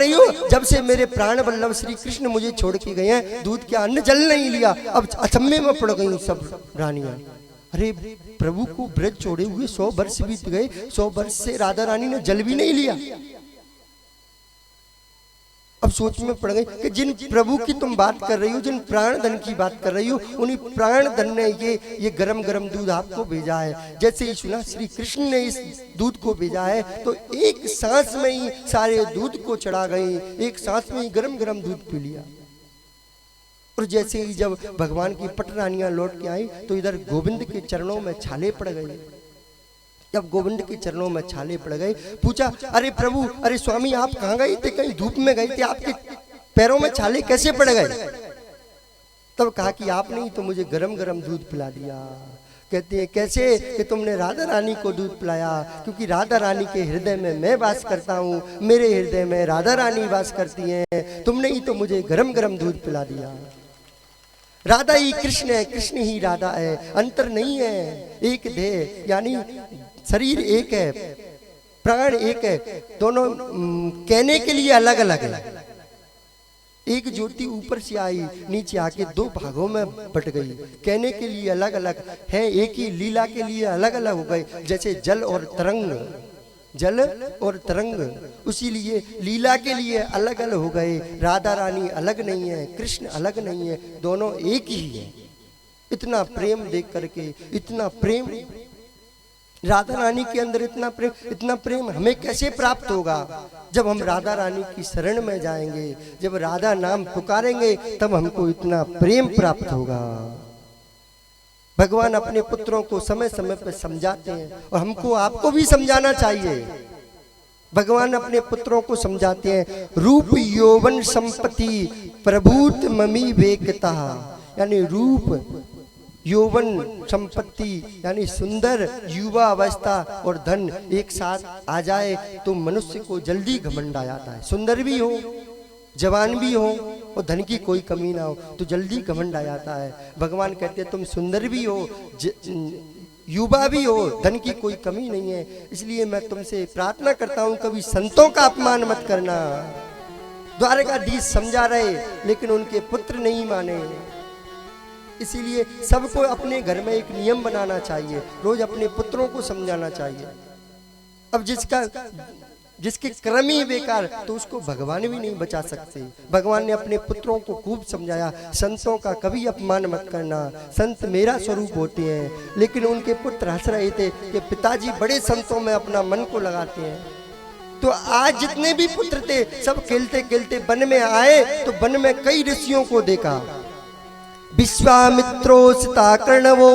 रही हो, जब से मेरे प्राण वल्लभ श्री कृष्ण मुझे छोड़ के गए हैं, दूध के अन्न जल नहीं लिया, अब अचंभे में पड़ गई सब रानियां। अरे प्रभु को ब्रज छोड़े हुए 100 वर्ष बीत गए, 100 वर्ष से राधा रानी ने जल भी नहीं लिया। अब सोच में पड़ गई कि जिन प्रभु की तुम बात कर रही हो, जिन प्राण धन की बात कर रही हो, उन्हीं प्राण धन ने ये गरम गरम दूध आपको भेजा है। जैसे ही सुना श्री कृष्ण ने इस दूध को भेजा है, तो एक सांस में ही सारे दूध को चढ़ा गई, एक सांस में ही गरम गरम दूध पी लिया। और जैसे ही जब भगवान की पटरानियां लौट के आई, तो इधर गोविंद के चरणों में छाले पड़ गए। जब गोविंद के चरणों में छाले पड़ गए, पूछा, अरे प्रभु, अरे स्वामी, आप कहाँ गए थे? कहीं धूप में गए थे? आपके पैरों में छाले कैसे पड़ गए? तब कहा कि आपने ही तो मुझे गरम गरम दूध पिला दिया। कहते हैं कैसे? कि तुमने राधा रानी को दूध पिलाया, क्योंकि राधा रानी के हृदय में मैं वास करता हूँ, मेरे हृदय में राधा रानी वास करती हैं, तुमने ही तो मुझे गरम गरम दूध पिला दिया। राधा ही कृष्ण है, कृष्ण ही राधा है, अंतर नहीं है, एक देह, यानी शरीर एक है, प्राण एक है, दोनों कहने के लिए अलग अलग है। एक ज्योति ऊपर से आई, नीचे आके 2 भागों में बट गई, कहने के लिए अलग अलग है, एक ही लीला के लिए अलग अलग हो गए। जैसे जल और तरंग, जल और तरंग, उसी लिए लीला के लिए अलग अलग हो गए। राधा रानी अलग नहीं है, कृष्ण अलग नहीं है, दोनों एक ही है। इतना प्रेम देख करके, इतना प्रेम राधा रानी के अंदर, इतना प्रेम हमें कैसे प्राप्त होगा? जब हम राधा रानी की शरण में जाएंगे, जब राधा नाम पुकारेंगे, तब हमको इतना प्रेम प्राप्त होगा। भगवान अपने पुत्रों को समय समय पर समझाते हैं, और हमको आपको भी समझाना चाहिए। भगवान अपने पुत्रों को समझाते हैं, रूप यौवन संपत्ति प्रभूत ममी वेकता, यानी रूप यौवन संपत्ति, यानी सुंदर युवा अवस्था और धन एक साथ आ जाए तो मनुष्य को जल्दी घमंड आ जाता है। सुंदर भी हो, जवान भी हो और धन की कोई कमी ना हो तो जल्दी घमंड आ जाता है। भगवान कहते हैं तुम सुंदर भी हो, युवा भी हो, धन की कोई कमी नहीं है, इसलिए मैं तुमसे प्रार्थना करता हूँ कभी संतों का अपमान मत करना। द्वारकाधीश समझा रहे, लेकिन उनके पुत्र नहीं माने। इसीलिए सबको अपने घर में एक नियम बनाना चाहिए, रोज अपने पुत्रों को समझाना चाहिए। अब जिसके कर्म ही बेकार, तो उसको भगवान भी नहीं बचा सकते। भगवान ने अपने पुत्रों को खूब समझाया, संतों का कभी अपमान मत करना, संत मेरा स्वरूप होते हैं। लेकिन उनके पुत्र हंस रहे थे कि पिताजी बड़े संतों में अपना मन को लगाते हैं। तो आज जितने भी पुत्र थे, सब खेलते खेलते वन में आए, तो वन में कई ऋषियों को देखा। विश्वामित्रोसिता कर्णवो,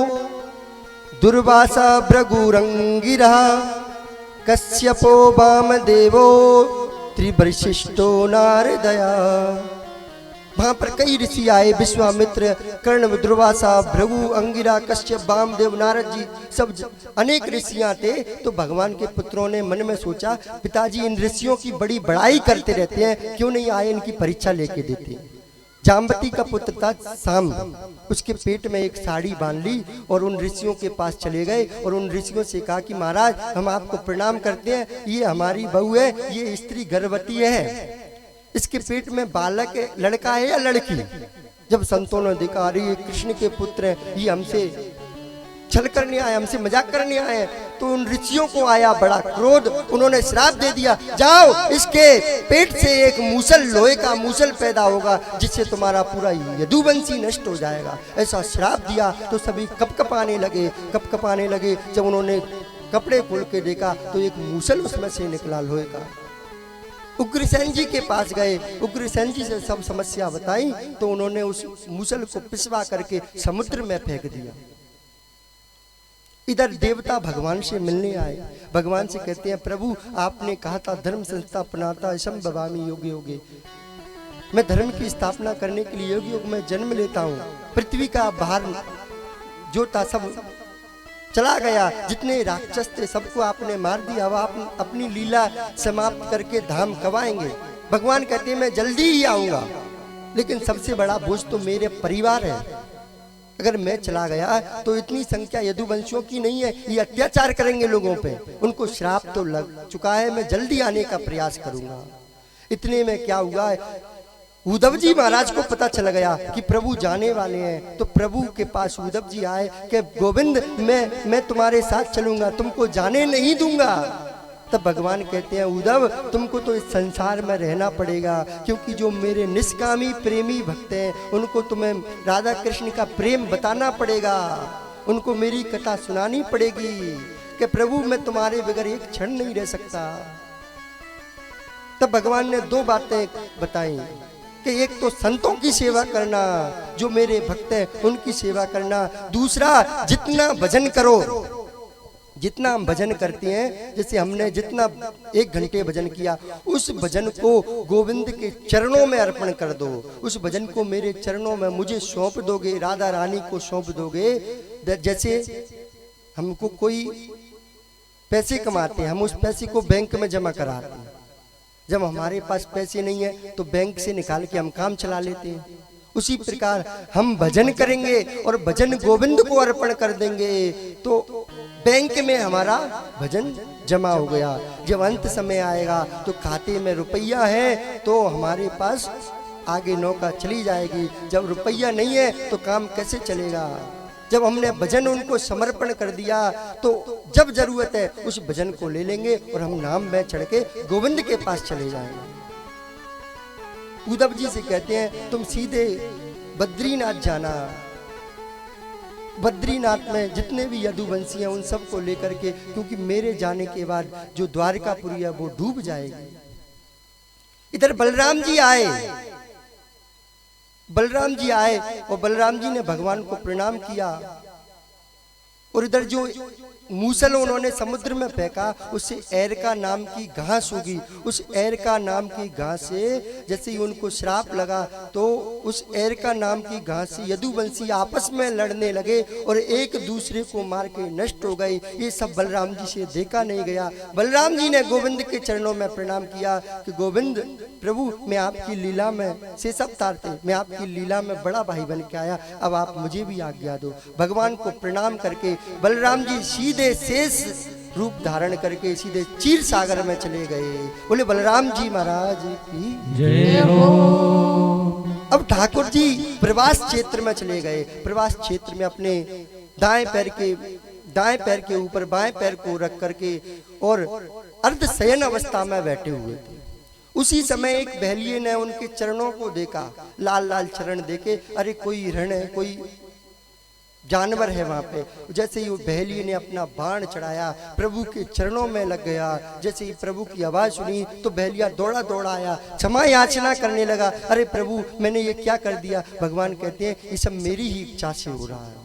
दुर्वासा भृगुरंगिरा, कश्यपो वामदेवो, त्रिवशिष्ठो नारदया। वहां पर कई ऋषि आए, विश्वामित्र, कर्ण, दुर्वासा, भृगु, अंगिरा, कश्यप, वामदेव, नारद जी, सब अनेक ऋषियां थे। तो भगवान के पुत्रों ने मन में सोचा, पिताजी इन ऋषियों की बड़ी बड़ाई करते रहते हैं, क्यों नहीं आए इनकी परीक्षा लेके देते। जाम्बती का पुत्र था साम, उसके पेट में एक साड़ी बांध ली और उन ऋषियों के पास चले गए और उन ऋषियों से कहा कि महाराज हम आपको प्रणाम करते हैं, ये हमारी बहू है, ये स्त्री गर्भवती है, इसके पेट में बालक है, लड़का है या लड़की? जब संतों ने देखा, अरे ये कृष्ण के पुत्र हैं, ये हमसे छल करने आए, हमसे मजाक करने आए, तो उन ऋषियों को आया बड़ा क्रोध। उन्होंने श्राप दे दिया, जाओ इसके पेट से एक मूसल, लोहे का मूसल पैदा होगा, जिससे तुम्हारा पूरा यदुवंशी नष्ट हो जाएगा। ऐसा श्राप दिया तो सभी कपकपाने लगे। जब उन्होंने कपड़े खोल के देखा तो एक मूसल उसमें से निकला लोहे का। उग्रसेन जी के पास गए, उग्रसेन जी से सब समस्या बताई, तो उन्होंने उस मूसल को पिसवा करके समुद्र में फेंक दिया। इधर देवता भगवान से मिलने आए, भगवान से कहते हैं, प्रभु आपने कहा था धर्म संस्थापनाता संभवामि योगे योगे, मैं धर्म की स्थापना करने के लिए योग योग में जन्म लेता हूँ। पृथ्वी का भार जो था सब चला गया, जितने राक्षस थे सबको आपने मार दिया, अब आप अपनी लीला समाप्त करके धाम कब आएंगे? भगवान कहते हैं मैं जल्दी ही आऊंगा, लेकिन सबसे बड़ा बोझ तो मेरे परिवार है। अगर मैं चला गया तो इतनी संख्या यदुवंशियों की नहीं है, ये अत्याचार करेंगे लोगों पे, उनको श्राप तो लग चुका है, मैं जल्दी आने का प्रयास करूंगा। इतने में क्या हुआ, उद्धव जी महाराज को पता चल गया कि प्रभु जाने वाले हैं। तो प्रभु के पास उद्धव जी आए कि गोविंद मैं तुम्हारे साथ चलूंगा, तुमको जाने नहीं दूंगा। तब भगवान कहते हैं उद्धव तुमको तो इस संसार में रहना पड़ेगा, क्योंकि जो मेरे निष्कामी प्रेमी भक्त हैं उनको तुम्हें राधा कृष्ण का प्रेम बताना पड़ेगा, उनको मेरी कथा सुनानी पड़ेगी कि प्रभु मैं तुम्हारे बगैर एक क्षण नहीं रह सकता। तब भगवान ने दो बातें बताई कि एक तो संतों की सेवा करना, जो मेरे भक्त हैं उनकी सेवा करना, दूसरा जितना भजन करो, जितना हम भजन करते हैं, जैसे हमने जितना 1 घंटे भजन किया, उस भजन को गोविंद के चरणों में अर्पण कर दो, उस भजन को मेरे चरणों में मुझे सौंप दोगे, राधा रानी को सौंप दोगे। जैसे हमको कोई पैसे कमाते हैं, हम उस पैसे को बैंक में जमा कराते हैं, जब हमारे पास पैसे नहीं है तो बैंक से निकाल के हम काम चला लेते हैं। उसी प्रकार हम भजन करेंगे और भजन गोविंद को अर्पण कर देंगे तो बैंक में हमारा भजन जमा हो गया। जब अंत समय आएगा तो खाते में रुपया है तो हमारे पास आगे नौका चली जाएगी, जब रुपया नहीं है तो काम कैसे चलेगा। जब हमने भजन उनको समर्पण कर दिया तो जब जरूरत है उस भजन को ले लेंगे और हम नाम में चढ़ के गोविंद के पास चले जाएंगे। उद्धव जी से कहते हैं तुम सीधे बद्रीनाथ जाना, बद्रीनाथ में जितने भी यदुवंशी हैं उन सबको लेकर के, क्योंकि मेरे जाने के बाद जो द्वारकापुरी है वो डूब जाएगी। इधर बलराम जी आए, बलराम जी आए और बलराम जी ने भगवान को प्रणाम किया और इधर जो मूसल उन्होंने समुद्र में फेंका उससे एरका नाम की घास उगी। उस एरका नाम की घास से जैसे ही उनको श्राप लगा तो उस एरका नाम की घास से यदुवंशी आपस में लड़ने लगे और एक दूसरे को मार के नष्ट हो गए। ये सब बलराम जी से देखा नहीं गया। बलराम जी ने गोविंद के चरणों में प्रणाम किया कि गोविंद प्रभु मैं आपकी लीला में से सब तारते, मैं आपकी लीला में बड़ा भाई बन के आया, अब आप मुझे भी आज्ञा दो। भगवान को प्रणाम करके बलराम जी सीधे शेष रूप धारण करके सीधे क्षीर सागर में चले गए। बोले बलराम जी महाराज की जय हो। अब ठाकुर जी प्रवास क्षेत्र में चले गए। प्रवास क्षेत्र में अपने दाएं पैर के ऊपर बाएं पैर को रख करके और अर्ध शयन अवस्था में बैठे हुए थे। उसी समय एक बहलिये ने उनके चरणों को देखा, लाल लाल चरण देखे, अरे कोई हिरण है, कोई जानवर है वहां पे। जैसे ही वो बहलिये ने अपना बाण चढ़ाया प्रभु के चरणों में लग गया। जैसे ही प्रभु की आवाज सुनी तो बहलिया दौड़ा दौड़ा आया, क्षमा याचना करने लगा, अरे प्रभु मैंने ये क्या कर दिया। भगवान कहते हैं ये सब मेरी ही इच्छा से हो रहा है,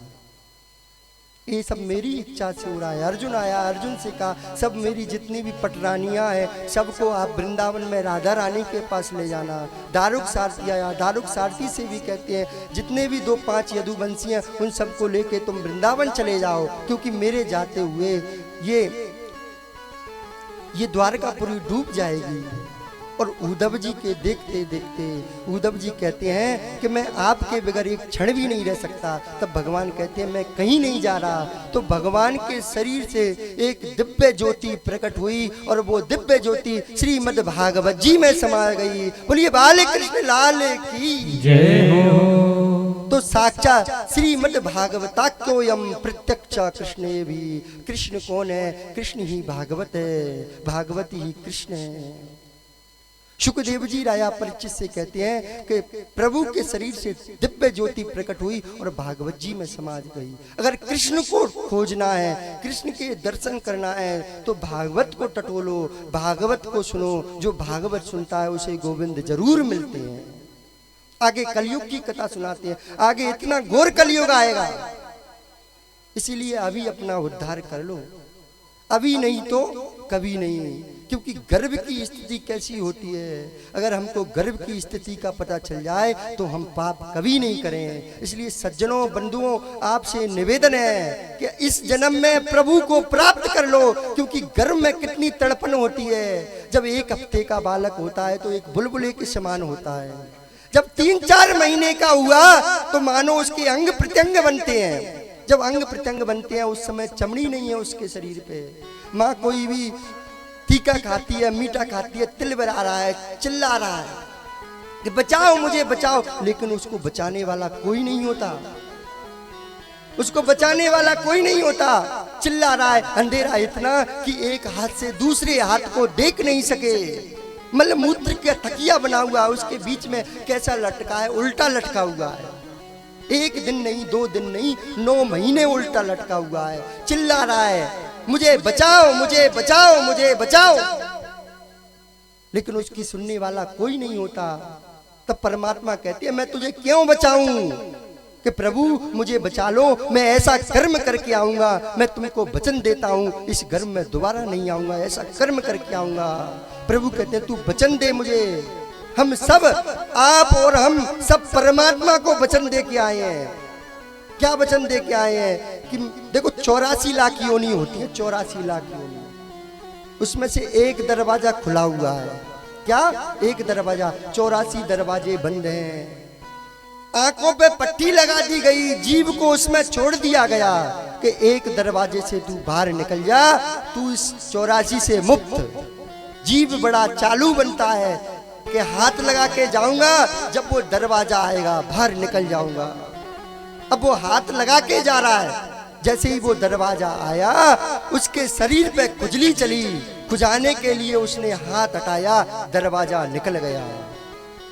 ये सब मेरी इच्छा से हो रहा है। अर्जुन आया, अर्जुन से कहा सब मेरी जितनी भी पटरानियां हैं सबको आप वृंदावन में राधा रानी के पास ले जाना। दारुक सारथी आया, दारुक सारथी से भी कहते हैं जितने भी 2-5 यदुवंशी हैं उन सबको लेके तुम वृंदावन चले जाओ, क्योंकि मेरे जाते हुए ये द्वारकापुरी डूब जाएगी। और उद्धव जी के देखते देखते उद्धव जी कहते हैं कि मैं आपके बगैर एक क्षण भी नहीं रह सकता। तब भगवान कहते हैं मैं कहीं नहीं जा रहा। तो भगवान के शरीर से एक दिव्य ज्योति प्रकट हुई और वो दिव्य ज्योति श्रीमद् भागवत जी में समा गई। बोलिए बाले कृष्ण लाल की जय हो। तो साक्षात श्रीमद् भागवताख्योयम प्रत्यक्ष कृष्णे भी। कृष्ण कौन है? कृष्ण ही भागवत है, भागवत ही कृष्ण है। सुखदेव जी राया परीक्षित से कहते हैं कि प्रभु के शरीर से दिव्य ज्योति प्रकट हुई और भागवत जी में समा गई। अगर कृष्ण को खोजना है, कृष्ण के दर्शन करना है तो भागवत को टटोलो, भागवत को सुनो। जो भागवत सुनता है उसे गोविंद जरूर मिलते हैं। आगे कलयुग की कथा सुनाते हैं, आगे इतना घोर कलयुग आएगा, इसीलिए अभी अपना उद्धार कर लो, अभी नहीं तो कभी नहीं। क्योंकि गर्भ की स्थिति कैसी होती है, अगर हमको गर्भ की स्थिति का पता चल जाए तो हम पाप कभी नहीं करें। इसलिए सज्जनों बंधुओं आपसे निवेदन है कि इस जन्म में प्रभु को प्राप्त कर लो, क्योंकि गर्भ में कितनी तड़पन होती है। जब 1 हफ्ते का बालक होता है तो एक बुलबुले के समान होता है। जब 3-4 महीने का हुआ तो मानो उसके अंग प्रत्यंग बनते हैं। जब अंग प्रत्यंग बनते हैं उस समय चमड़ी नहीं है उसके शरीर पे। माँ कोई भी फीका खाती है, मीठा खाती है, तिल बरा रहा है, चिल्ला रहा है कि बचाओ मुझे बचाओ, लेकिन उसको बचाने वाला कोई नहीं होता, उसको बचाने वाला कोई नहीं होता। चिल्ला रहा है, अंधेरा इतना कि एक हाथ से दूसरे हाथ को देख नहीं सके, मतलब मूत्र का तकिया बना हुआ है, उसके बीच में कैसा लटका है, उल्टा लटका हुआ है, एक दिन नहीं, 2 दिन नहीं, 9 महीने उल्टा लटका हुआ है। चिल्ला रहा है मुझे बचाओ मुझे बचाओ मुझे बचाओ, लेकिन उसकी सुनने वाला कोई नहीं होता। तब परमात्मा कहती है मैं तुझे क्यों बचाऊं, कि प्रभु मुझे बचा लो, मैं ऐसा कर्म करके आऊंगा, मैं तुमको वचन देता हूं इस घर में दोबारा नहीं आऊंगा, ऐसा कर्म करके आऊंगा। प्रभु कहते हैं तू वचन दे मुझे। हम सब, आप और हम सब परमात्मा को वचन दे के आए हैं। क्या वचन दे के आए हैं कि देखो 84 लाख योनि होती है, 84 लाख योनि, उसमें से एक दरवाजा खुला हुआ है। क्या? एक दरवाजा, 84 दरवाजे बंद हैं। आंखों पे पट्टी लगा दी गई, जीव को उसमें छोड़ दिया गया कि एक दरवाजे से तू बाहर निकल जा, तू इस 84 से मुक्त। जीव बड़ा चालू बनता है कि हाथ लगा के जाऊंगा, जब वो दरवाजा आएगा बाहर निकल जाऊंगा। अब वो हाथ लगा के जा रहा है, जैसे ही वो दरवाजा आया उसके शरीर पे खुजली चली, खुजाने के लिए उसने हाथ हटाया, दरवाजा निकल गया।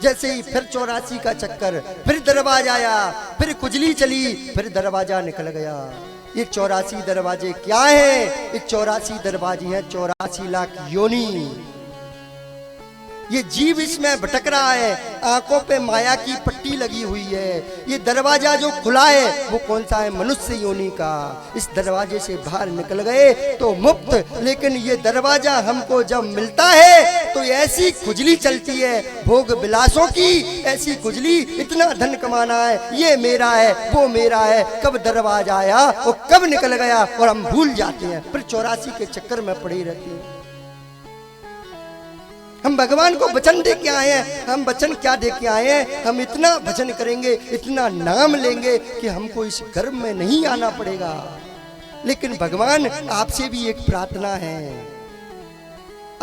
जैसे ही फिर 84 का चक्कर, फिर दरवाजा आया, फिर खुजली चली, फिर दरवाजा निकल गया। ये 84 दरवाजे क्या है? ये 84 दरवाजे हैं 84 लाख योनि। ये जीव इसमें भटक रहा है, आंखों पे माया की पट्टी लगी हुई है। ये दरवाजा जो खुला है वो कौन सा है? मनुष्य योनि का। इस दरवाजे से बाहर निकल गए तो मुक्त, लेकिन ये दरवाजा हमको जब मिलता है तो ऐसी खुजली चलती है भोग विलासों की, ऐसी खुजली, इतना धन कमाना है, ये मेरा है, वो मेरा है। कब दरवाजा आया वो कब निकल गया और हम भूल जाते हैं, फिर 84 के चक्कर में पड़े रहते हैं। हम भगवान को वचन दे के आए हैं, हम वचन क्या दे के आए हैं? हम इतना भजन करेंगे, इतना नाम लेंगे कि हमको इस गर्भ में नहीं आना पड़ेगा। लेकिन भगवान आपसे भी एक प्रार्थना है,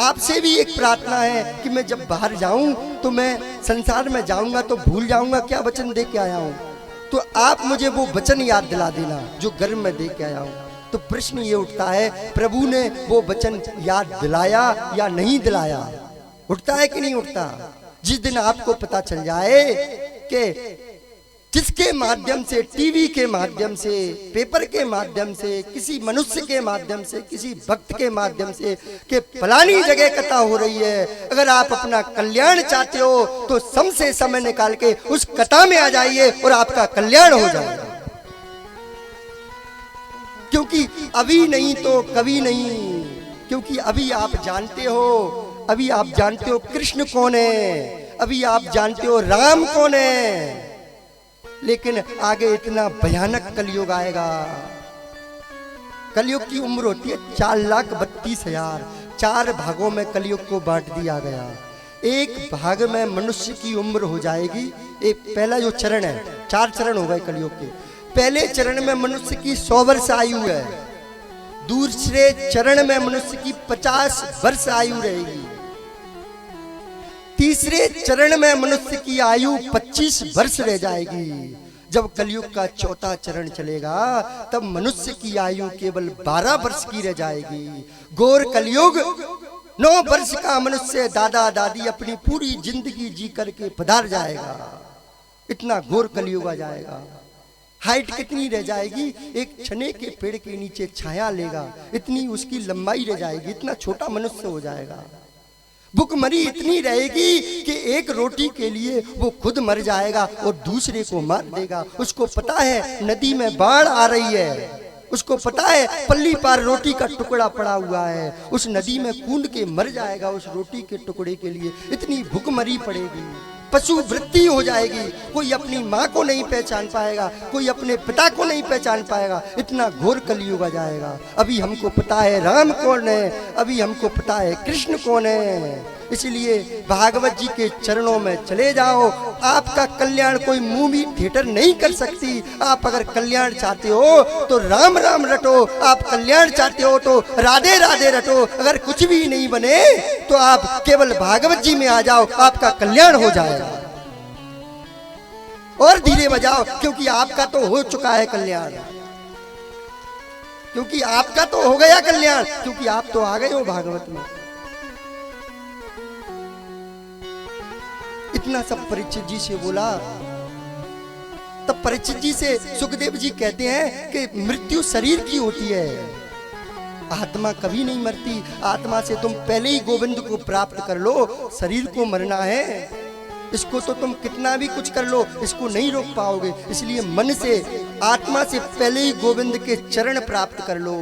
आपसे भी एक प्रार्थना है कि मैं जब बाहर जाऊं तो मैं संसार में जाऊंगा तो भूल जाऊंगा क्या वचन दे के आया हूं, तो आप मुझे वो वचन याद दिला देना जो गर्भ में दे के आया हूं। तो प्रश्न ये उठता है, प्रभु ने वो वचन याद दिलाया या नहीं दिलाया? उठता है कि नहीं उठता? जिस दिन आपको पता चल जाए कि जिसके माध्यम से, टीवी के माध्यम से, पेपर के माध्यम से, किसी मनुष्य के माध्यम से, किसी भक्त के माध्यम से कि फलानी जगह कथा हो रही है, अगर आप अपना कल्याण चाहते हो तो सम से समय निकाल के उस कथा में आ जाइए और आपका कल्याण हो जाएगा। क्योंकि अभी नहीं तो कभी नहीं, क्योंकि अभी आप जानते हो, अभी आप जानते हो कृष्ण कौन है, अभी आप जानते हो राम कौन है, लेकिन आगे इतना भयानक कलयुग आएगा। कलयुग की उम्र होती है 4,32,000। 4 भागों में कलयुग को बांट दिया गया। एक भाग में मनुष्य की उम्र हो जाएगी। एक पहला जो चरण है, 4 चरण हो गए कलयुग के। पहले चरण में मनुष्य की 100 वर्ष आयु है, दूसरे चरण में मनुष्य की 50 वर्ष आयु रहेगी, तीसरे चरण में मनुष्य की आयु 25 वर्ष रह जाएगी। जब कलयुग का चौथा चरण चलेगा तब मनुष्य की आयु केवल 12 वर्ष की रह जाएगी। घोर कलयुग, 9 वर्ष का मनुष्य दादा दादी अपनी पूरी जिंदगी जी करके पधार जाएगा। इतना घोर कलयुग आ जाएगा। हाइट कितनी रह जाएगी? एक छने के पेड़ के नीचे छाया लेगा, इतनी उसकी लंबाई रह जाएगी। इतना छोटा मनुष्य हो जाएगा। भूखमरी इतनी रहेगी कि एक रोटी के लिए वो खुद मर जाएगा और दूसरे को मार देगा। उसको पता है नदी में बाढ़ आ रही है, उसको पता है पल्ली पार रोटी का टुकड़ा पड़ा हुआ है, उस नदी में कूद के मर जाएगा उस रोटी के टुकड़े के लिए। इतनी भूखमरी पड़ेगी, पशु वृत्ति हो जाएगी। कोई अपनी माँ को नहीं पहचान पाएगा, कोई अपने पिता को नहीं पहचान पाएगा। इतना घोर कलयुग आ जाएगा। अभी हमको पता है राम कौन है, अभी हमको पता है कृष्ण कौन है, इसलिए भागवत जी के चरणों में चले जाओ। आपका कल्याण कोई मूवी थिएटर नहीं कर सकती। आप अगर कल्याण चाहते हो तो राम राम रटो, आप कल्याण चाहते हो तो राधे राधे रटो। अगर कुछ भी नहीं बने तो आप केवल भागवत जी में आ जाओ, आपका कल्याण हो जाएगा। और धीरे बजाओ, क्योंकि आपका तो हो चुका है कल्याण, क्योंकि आपका तो हो गया कल्याण, क्योंकि आप तो आ गए हो भागवत में। इतना सब परीक्षित जी से बोला। तब परीक्षित जी से सुखदेव जी कहते हैं कि मृत्यु शरीर की होती है, आत्मा कभी नहीं मरती। आत्मा से तुम पहले ही गोविंद को प्राप्त कर लो, शरीर को मरना है। इसको तो तुम कितना भी कुछ कर लो, इसको नहीं रोक पाओगे। इसलिए मन से, आत्मा से पहले ही गोविंद के चरण प्राप्त कर लो।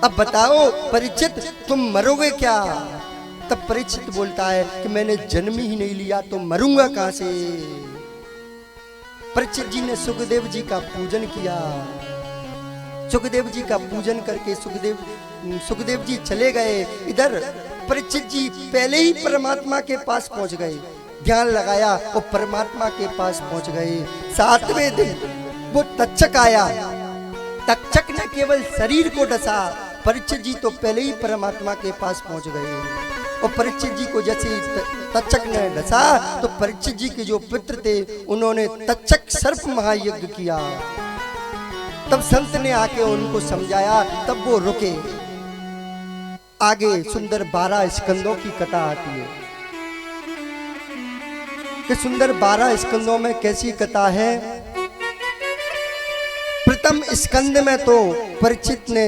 अब बताओ परीक्षित, तुम मरोगे क्या? तब परीक्षित बोलता है कि मैंने जन्म ही नहीं लिया तो मरूंगा कहां से। परीक्षित जी ने सुखदेव जी का पूजन किया। सुखदेव जी का पूजन करके सुखदेव जी चले गए। इधर परीक्षित जी पहले ही परमात्मा के पास पहुंच गए, ध्यान लगाया और परमात्मा के पास पहुंच गए। 7वें दिन वो तक्षक आया। तक्षक ने केवल शरीर को डसा, परीक्षित जी तो पहले ही परमात्मा के पास पहुंच गए। और परीक्षित जी को जैसे तक्षक ने डसा तो परीक्षित जी के जो पुत्र थे उन्होंने तक्षक सर्प महायज्ञ किया। तब संत ने आके उनको समझाया, तब वो रुके। आगे सुंदर 12 स्कंदों की कथा आती है कि सुंदर 12 स्कंदों में कैसी कथा है। प्रथम स्कंद में तो परीक्षित ने,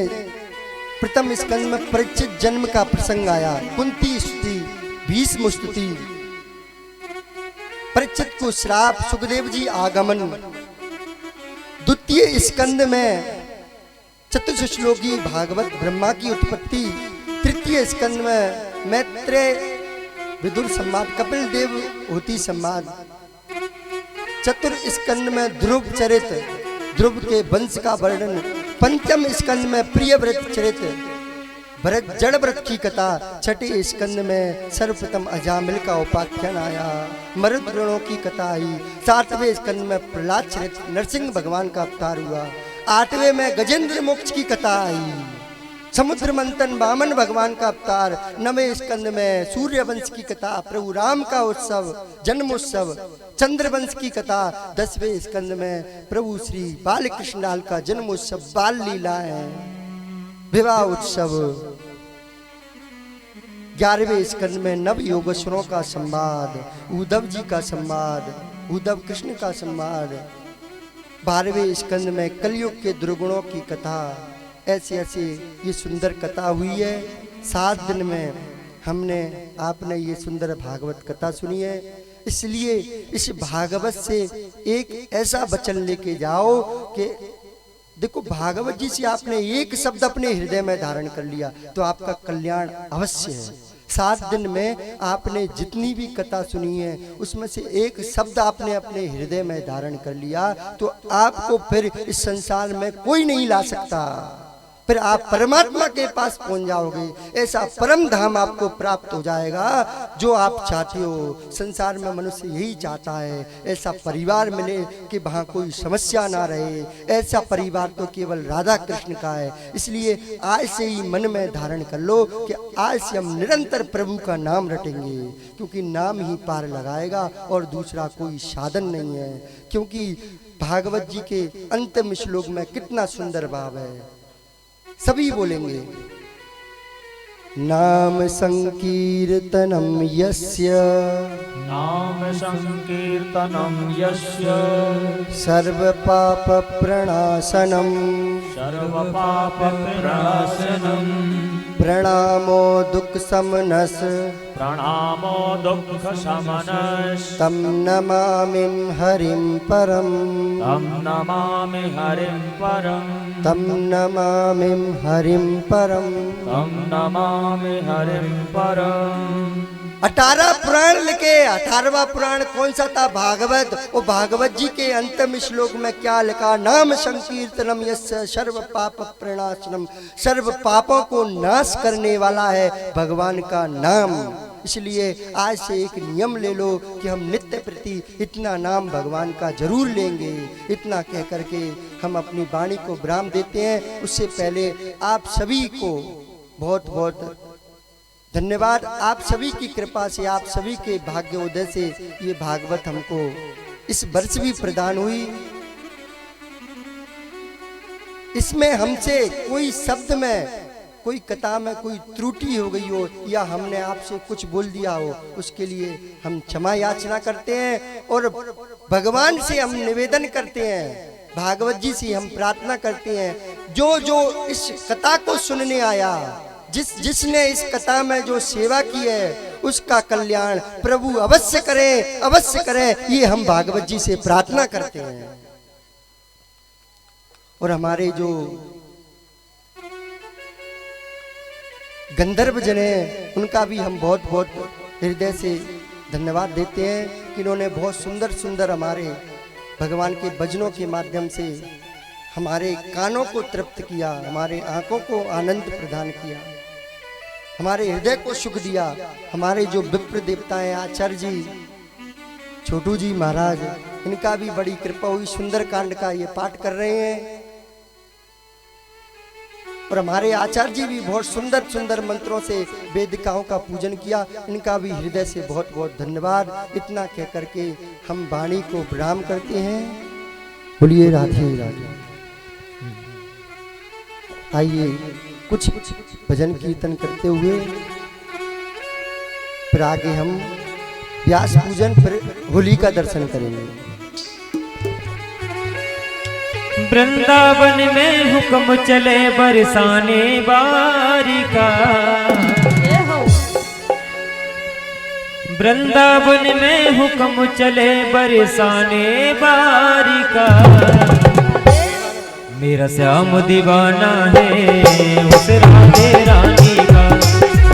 प्रथम स्कंद में परीक्षित जन्म का प्रसंग आया। कुंती स्तुति, भीष्म स्तुति, परीक्षित को श्राप, सुखदेव जी आगमन। द्वितीय स्कंद में चतुर्श्लोकी भागवत ब्रह्मा की उत्पत्ति। तृतीय स्कंद में मैत्रेय विदुर संवाद, कपिल देव होती संवाद। चतुर्थ स्कंद में ध्रुव चरित्र, ध्रुव के वंश का वर्णन। पंचम स्कंद में प्रिय व्रत चरित्र, भरत जड़ व्रत की कथा। छठे स्कंद में सर्वप्रथम अजामिल का उपाख्यान आया, मरुद्गणों की कथा आई। 7वें स्कंद में प्रहलाद चरित्र, नरसिंह भगवान का अवतार हुआ। 8वें में गजेंद्र मोक्ष की कथा आई, समुद्र मंथन, वामन भगवान का अवतार। 9वें स्कंद में सूर्य वंश की कथा, प्रभु राम का उत्सव, जन्मोत्सव। चंद्रवंश की कथा। 10वें स्कंद में प्रभु श्री बाल कृष्णलाल का जन्मोत्सव, बाल लीलाएं, विवाह उत्सव। 11वें स्कंद में नव योगेश्वरों का संवाद, उद्धव जी का संवाद, उद्धव कृष्ण का संवाद। 12वें स्कंद में कलयुग के दुर्गुणों की कथा। ऐसे ऐसे ये सुंदर कथा हुई है। 7 दिन में आपने ये सुंदर भागवत कथा सुनी है। इसलिए इस भागवत से एक ऐसा वचन लेके जाओ कि देखो, भागवत जी से आपने एक शब्द अपने हृदय में धारण कर लिया तो आपका कल्याण अवश्य है। 7 दिन में आपने जितनी भी कथा सुनी है उसमें से एक शब्द आपने अपने हृदय में धारण कर लिया तो आपको फिर इस संसार में कोई नहीं ला सकता। फिर आप परमात्मा के पास पहुंच जाओगे। ऐसा परम धाम आपको प्राप्त हो जाएगा जो आप चाहते हो। संसार में मनुष्य यही चाहता है, ऐसा परिवार मिले कि वहाँ कोई समस्या ना रहे। ऐसा परिवार तो केवल राधा कृष्ण का है। इसलिए आज से ही मन में धारण कर लो कि आज से हम निरंतर प्रभु का नाम रटेंगे, क्योंकि नाम ही पार लगाएगा और दूसरा कोई साधन नहीं है। क्योंकि भागवत जी के अंतिम श्लोक में कितना सुंदर भाव है, सभी बोलेंगे। नाम संकीर्तनम यस्य, नाम संकीर्तनम यस्य, सर्व पाप प्रणाशनम, सर्व पाप प्रणाशनम, प्रणामो दुख समनस, प्रणामो दुख समनस, तम नमामि हरिं परम, तम नमामि हरिं परम, तम नमामि हरिं परम। तम नमामि हरिं परम। 18 पुराण लिखे। 18वां पुराण कौन सा था? भागवत। और भागवत जी के अंतिम श्लोक में क्या लिखा? नाम संकीर्तनम यस्य सर्व पाप प्रणाशनम, सर्व पापों को नाश करने वाला है भगवान का नाम। इसलिए आज से एक नियम ले लो कि हम नित्य प्रति इतना नाम भगवान का जरूर लेंगे। इतना कह करके हम अपनी वाणी को विराम देते हैं। उससे पहले आप सभी को बहुत बहुत धन्यवाद। आप सभी की कृपा से, आप सभी के भाग्योदय से ये भागवत हमको इस वर्ष भी प्रदान हुई। इसमें हमसे कोई शब्द में, कोई कथा में कोई त्रुटि हो गई हो या हमने आपसे कुछ बोल दिया हो, उसके लिए हम क्षमा याचना करते हैं और भगवान से हम निवेदन करते हैं, भागवत जी से हम प्रार्थना करते हैं। जो जो इस कथा को सुनने आया, जिसने इस कथा में जो सेवा की है, उसका कल्याण प्रभु अवश्य करे, अवश्य करे, ये हम भागवत जी से प्रार्थना करते हैं। और हमारे जो गंधर्व जन हैं, उनका भी हम बहुत बहुत हृदय से धन्यवाद देते हैं कि इन्होंने बहुत सुंदर सुंदर हमारे भगवान के भजनों के माध्यम से हमारे कानों को तृप्त किया, हमारे आंखों को आनंद प्रदान किया, हमारे हृदय को सुख दिया। हमारे जो विप्र देवता हैं, आचार्य जी, छोटू जी महाराज, इनका भी बड़ी कृपा हुई, सुंदर कांड का ये पाठ कर रहे हैं। और हमारे आचार्य जी भी बहुत सुंदर सुंदर मंत्रों से वेदिकाओं का पूजन किया, इनका भी हृदय से बहुत बहुत धन्यवाद। इतना कह करके हम वाणी को विराम करते हैं। बोलिए राधे राधे। आइए कुछ भजन कीर्तन करते हुए फिर आगे हम व्यास पूजन, फिर होली का दर्शन करेंगे। वृंदावन में हुक्म चले बरसाने बारी का, वृंदावन में हुक्म चले बरसाने बारी का। मेरा श्याम दीवाना है उस राधे रानी का,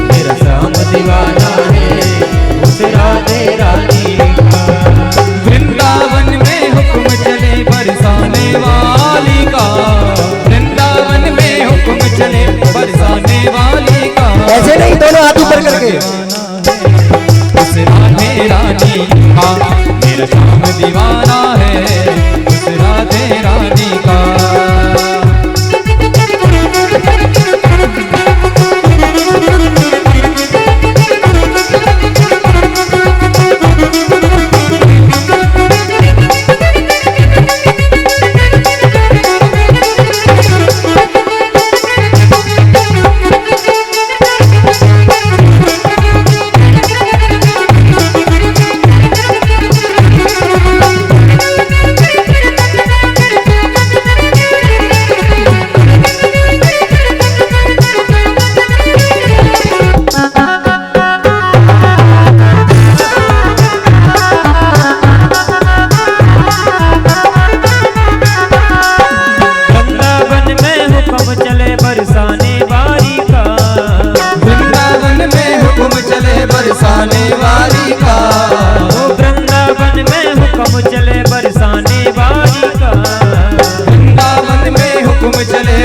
मेरा श्याम दीवाना है उस राधे रानी का। वृंदावन में हुक्म चले बरसाने वाली का, वृंदावन में हुक्म चले बरसाने वाली का। ऐसे नहीं, दोनों हाथ ऊपर करके। उस राधे रानी का मेरा श्याम दीवाना है, उस राधे रानी का।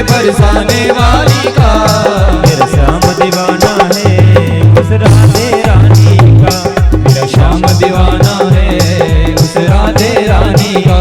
बरसाने वाली का मेरा श्याम दीवाना है उस राधे रानी का, मेरा श्याम दीवाना है उस राधे रानी का।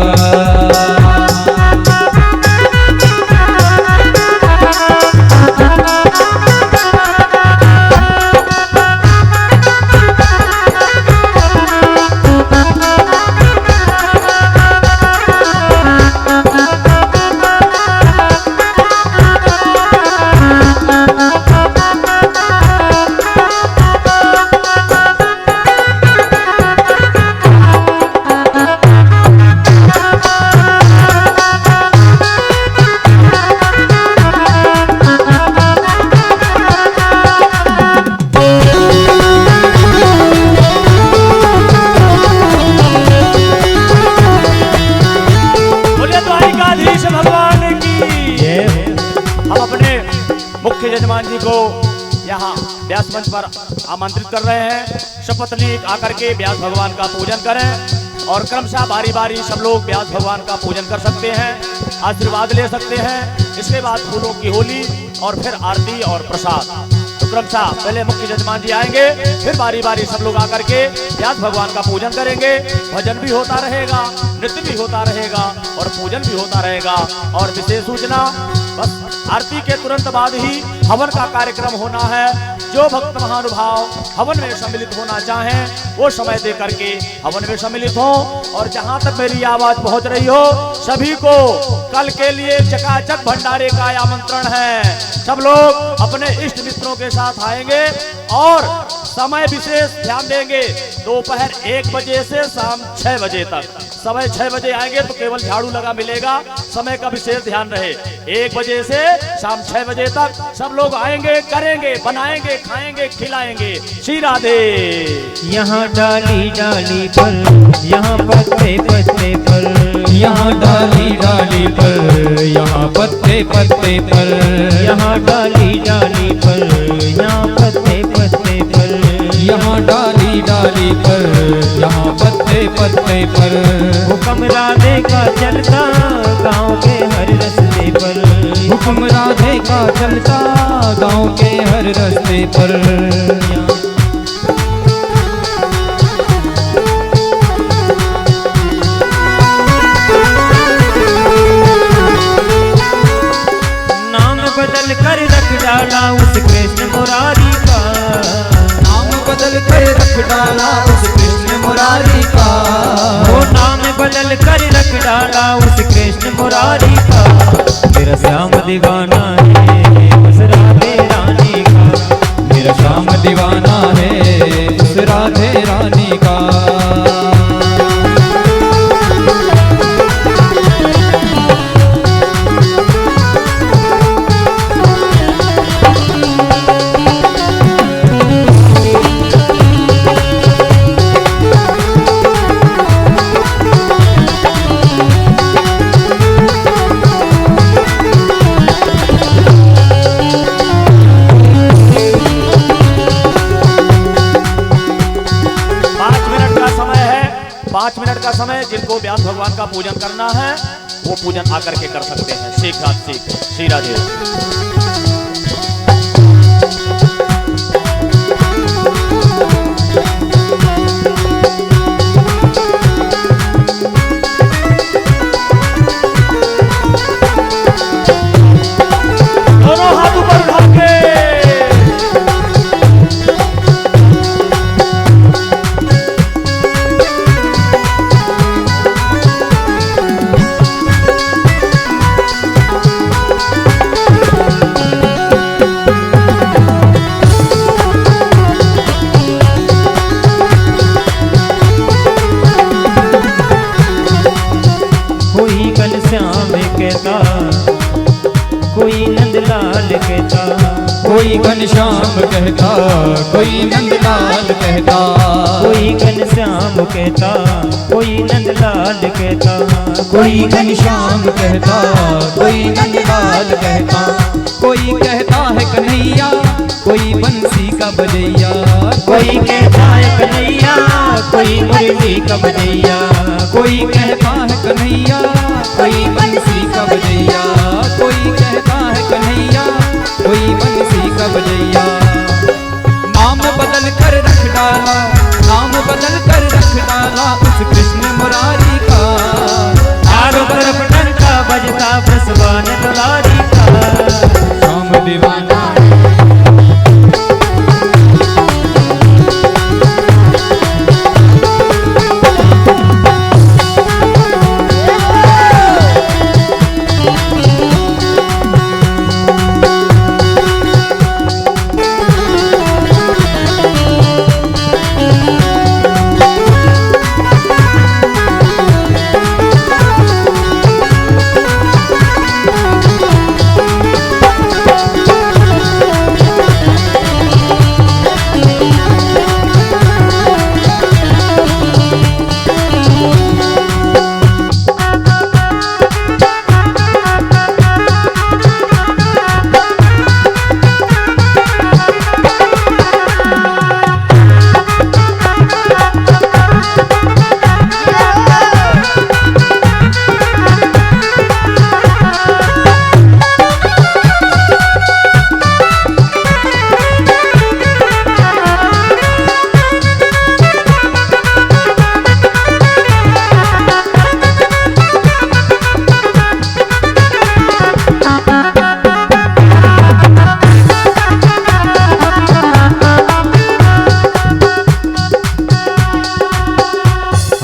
यजमान जी को यहाँ व्यास मंच पर आमंत्रित कर रहे हैं। शपथ लेकर आकर के व्यास भगवान का पूजन करें और क्रमशः बारी बारी सब लोग व्यास भगवान का पूजन कर सकते हैं, आशीर्वाद ले सकते हैं। इसके बाद फूलों की होली और फिर आरती और प्रसाद। क्रमशः पहले मुख्य जजमान जी आएंगे, फिर बारी बारी सब लोग आकर के व्यास भगवान का पूजन करेंगे। भजन भी होता रहेगा, नृत्य भी होता रहेगा और पूजन भी होता रहेगा। और विशेष सूचना, बस आरती के तुरंत बाद ही हवन का कार्यक्रम होना है। जो भक्त महानुभाव हवन में सम्मिलित होना चाहें वो समय दे करके हवन में सम्मिलित हो। और जहां तक मेरी आवाज पहुंच रही हो, सभी को कल के लिए चकाचक भंडारे का आमंत्रण है। सब लोग अपने इष्ट मित्रों के साथ आएंगे और समय विशेष ध्यान देंगे। दोपहर 1 बजे से शाम 6 बजे तक, समय 6 बजे आएंगे तो केवल झाड़ू लगा मिलेगा, समय का विशेष ध्यान रहे। 1 बजे से शाम 6 बजे तक सब लोग आएंगे, करेंगे, बनाएंगे, खाएंगे, खिलाएंगे। श्री राधे। यहाँ डाली डाली पर, यहाँ पत्ते पत्ते पर, यहाँ डाली डाली पर, यहाँ पत्ते पत्ते पर, यहाँ डाली डाली पर, यहाँ पत्ते पत्ते पर, यहाँ डाली डाली पर, यहाँ पत्ते पत्ते पर। हुक्म राधे का चलता गाँव के हर रास्ते पर, हुक्म राधे का चलता गाँव के हर रास्ते पर। नाम बदल कर रख डाला उस कृष्ण मुरारी का, नाम बदल कर रख डाला उस कृष्ण मुरारी का, वो नाम बदल कर रख डाला उस कृष्ण मुरारी का। मेरा श्याम दीवाना है उस राधे रानी का, मेरा श्याम दीवाना है उस राधे रानी का। 5 मिनट का समय, जिनको व्यास भगवान का पूजन करना है वो पूजन आकर के कर सकते हैं। सीख श्री राधे। कोई नंदलाल कहता, कोई घनश्याम कहता, कोई नंदलाल कहता, कोई घनश्याम कहता, कोई नंदलाल कहता, कोई घनश्याम कहता, कोई नंदलाल कहता। कोई कहता है कन्हैया, कोई बंसी का बजैया, कोई कहता है कन्हैया, कोई मुरली का बजैया, कोई कहता है कन्हैया, कोई बंसी का बजैया, कोई कहता है कन्हैया, कोई बंसी का बजैया। नाम बदल कर रख डाला, नाम बदल कर रख डाला उस कृष्ण मुरारी का। चारों तरफ डंका बजता बसवान दुलारी का। श्याम दीवाना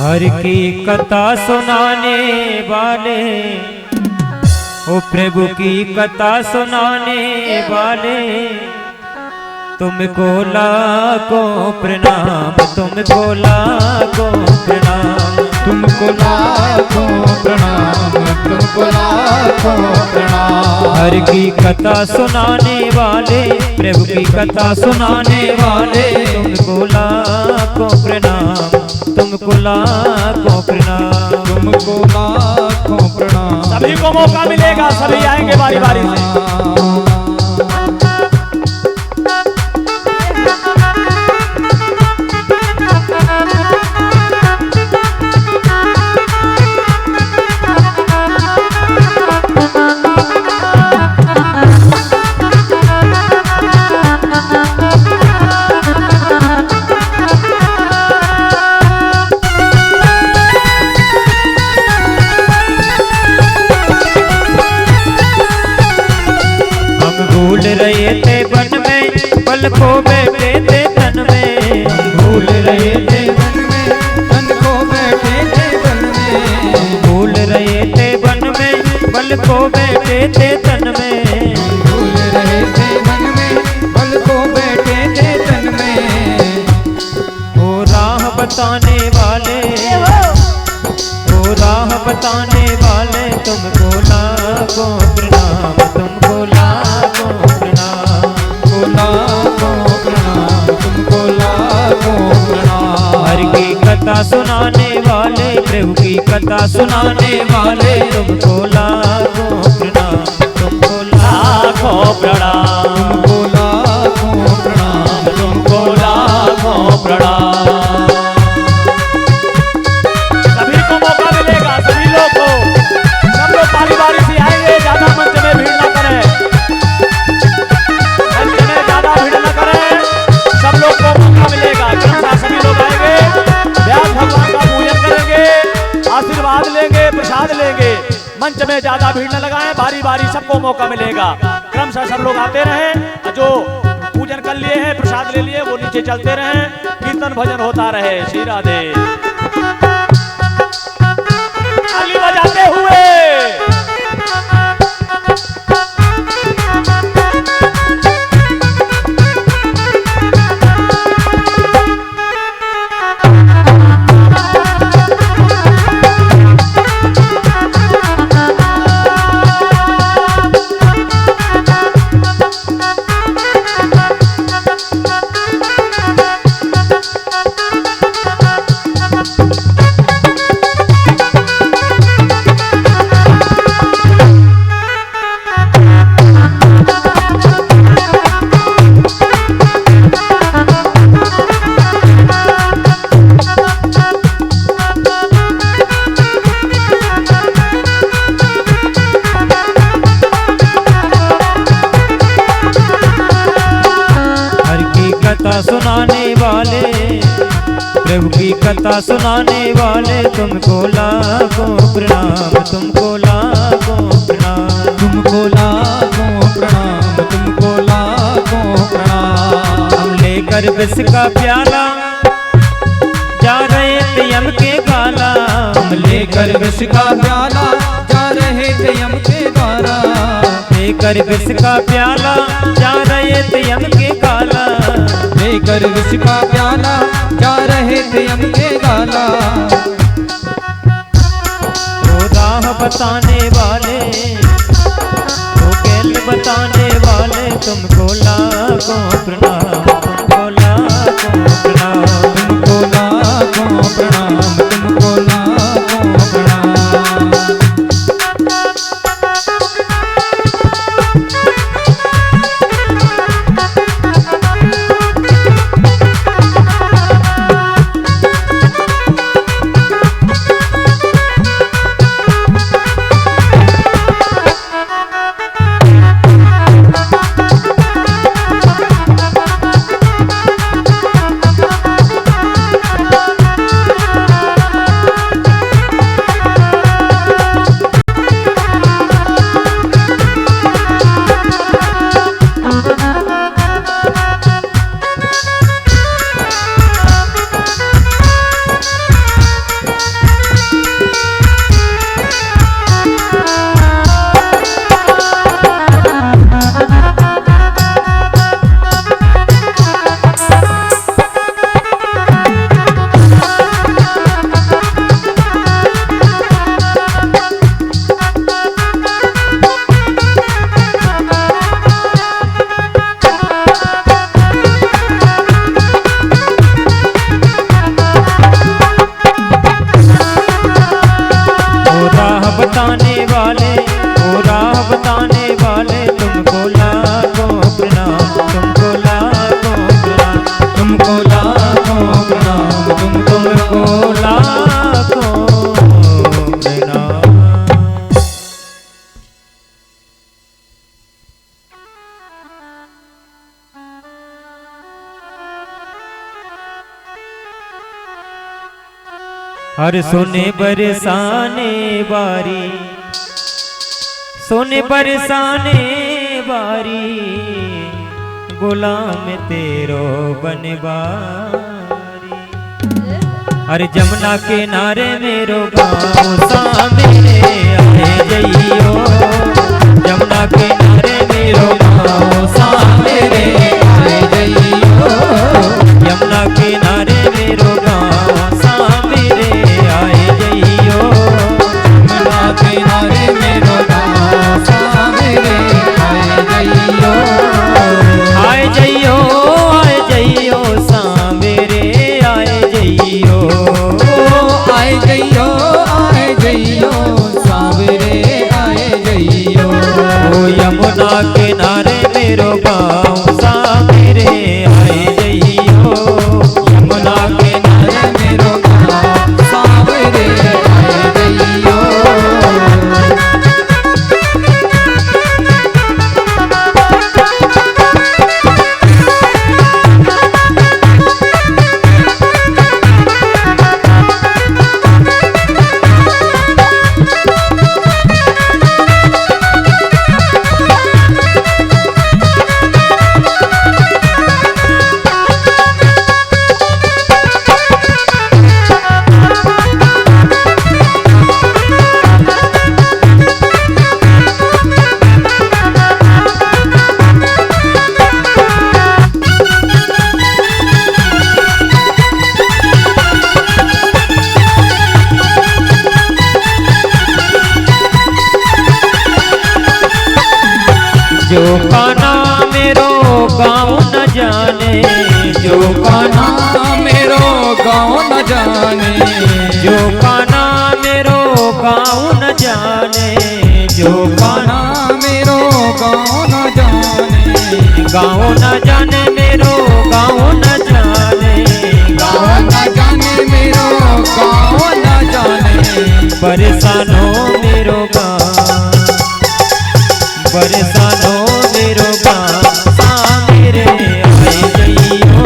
हर की कथा सुनाने वाले, ओ प्रभु की कथा सुनाने वाले, तुमको लाखों प्रणाम, तुमको लाखों प्रणाम, तुमको लाखों प्रणाम, तुमको लाखों प्रणाम। हर की कथा सुनाने वाले, प्रभु की कथा सुनाने वाले, तुमको लाखों प्रणाम, तुमको लाखों प्रणाम, तुमको लाखों प्रणाम। सभी को मौका मिलेगा, सभी आएंगे बारी बारी से। भूल रहे थे वन में, पल खो बैठे थे तन में, भूल रहे थे वन में, तन को बैठे थे वन में। भूल रहे थे वन में, पल खो बैठे थे तन में, भूल रहे थे वन में, पल को बैठे थे तन में। ओ राह बताने वाले, ओ राह बताने वाले, तुमको लाखों प्रणाम, तुमको लाखों प्रणाम, तुमको लाखों प्रणाम, तुमको लाखों प्रणाम। हर की कथा सुनाने वाले, प्रभु की कथा सुनाने वाले, तुमको लाखों प्रणाम, तुमको लाखों प्रणाम, तुमको लाखों प्रणाम, तुमको लाखों प्रणाम। सभी को मौका मिलेगा, सभी लोग को, सब लोग बारी बारी से आएंगे, ज्यादा मंच में भीड़ ना करें, मंच में ज्यादा भीड़ ना करें, सब लोग को मौका मिलेगा। क्रमशः सभी लोग आएंगे, व्यास भगवान का पूजन करेंगे, आशीर्वाद लेंगे, प्रसाद लेंगे। मंच में ज्यादा भीड़ न लगाएं, बारी बारी सबको मौका मिलेगा। क्रमशः सब लोग आते रहें, जो पूजन कर लिए हैं, प्रसाद ले लिए, वो नीचे चलते रहें, कीर्तन भजन होता रहे। श्री राधे। ताली बजाते हुए सुनाने वाले, प्रभु की कथा सुनाने वाले, तुमको लाखों प्रणाम, तुमको लाखों प्रणाम, तुमको लाखों प्रणाम, तुमको लाखों प्रणाम। हम लेकर विष का प्याला जा रहे थे यम के गाला, हम लेकर विष का प्याला जा रहे थे यम के गाला, लेकर विष का प्याला जा रहे थे यम के गाला, लेकर विष का प्याला जा रहे थे यम के गाला। वो राह बताने वाले, वो खेल बताने वाले, तुमको लाखों प्रणाम, तुमको लाखों प्रणाम, तुमको लाखों प्रणाम, तुमको लाखों प्रणाम। हर सोने बरसाने बारी, सोने बरसाने बारी, गुलाम तेरो बनवारी। अरे जमुना के नारे मेरो गाँव सामने आए जइयो, जमुना के नारे मेरो गाँव सामने आए जइयो, यमुना के नारे मेरो गाँव सामने आए जइयो, यमुना के नारे मेरो गाँव सामने आए जइयो, आए जइयो, आए जइयो सामने आए जइयो, आए जइयो, आए जइयो सावरे आए जइयो। ओ यमुना के नारे मेरो गाँव सामने आए जइयो, यमुना के नारे मेरो गाँव सावरे आए जइयो। जो काना मेरो गाँव न जाने, जो काना मेरो गाँव न जाने, जो काना मेरो गाँव न जाने, जो काना मेरो गाँव न जाने, गाँव न जाने मेरो गाँव न जाने, गाँव न जाने मेरो गाँव न जाने। बरसानो मेरो गाँव, बरसानो मेरो गाँव सामने आए जइयो,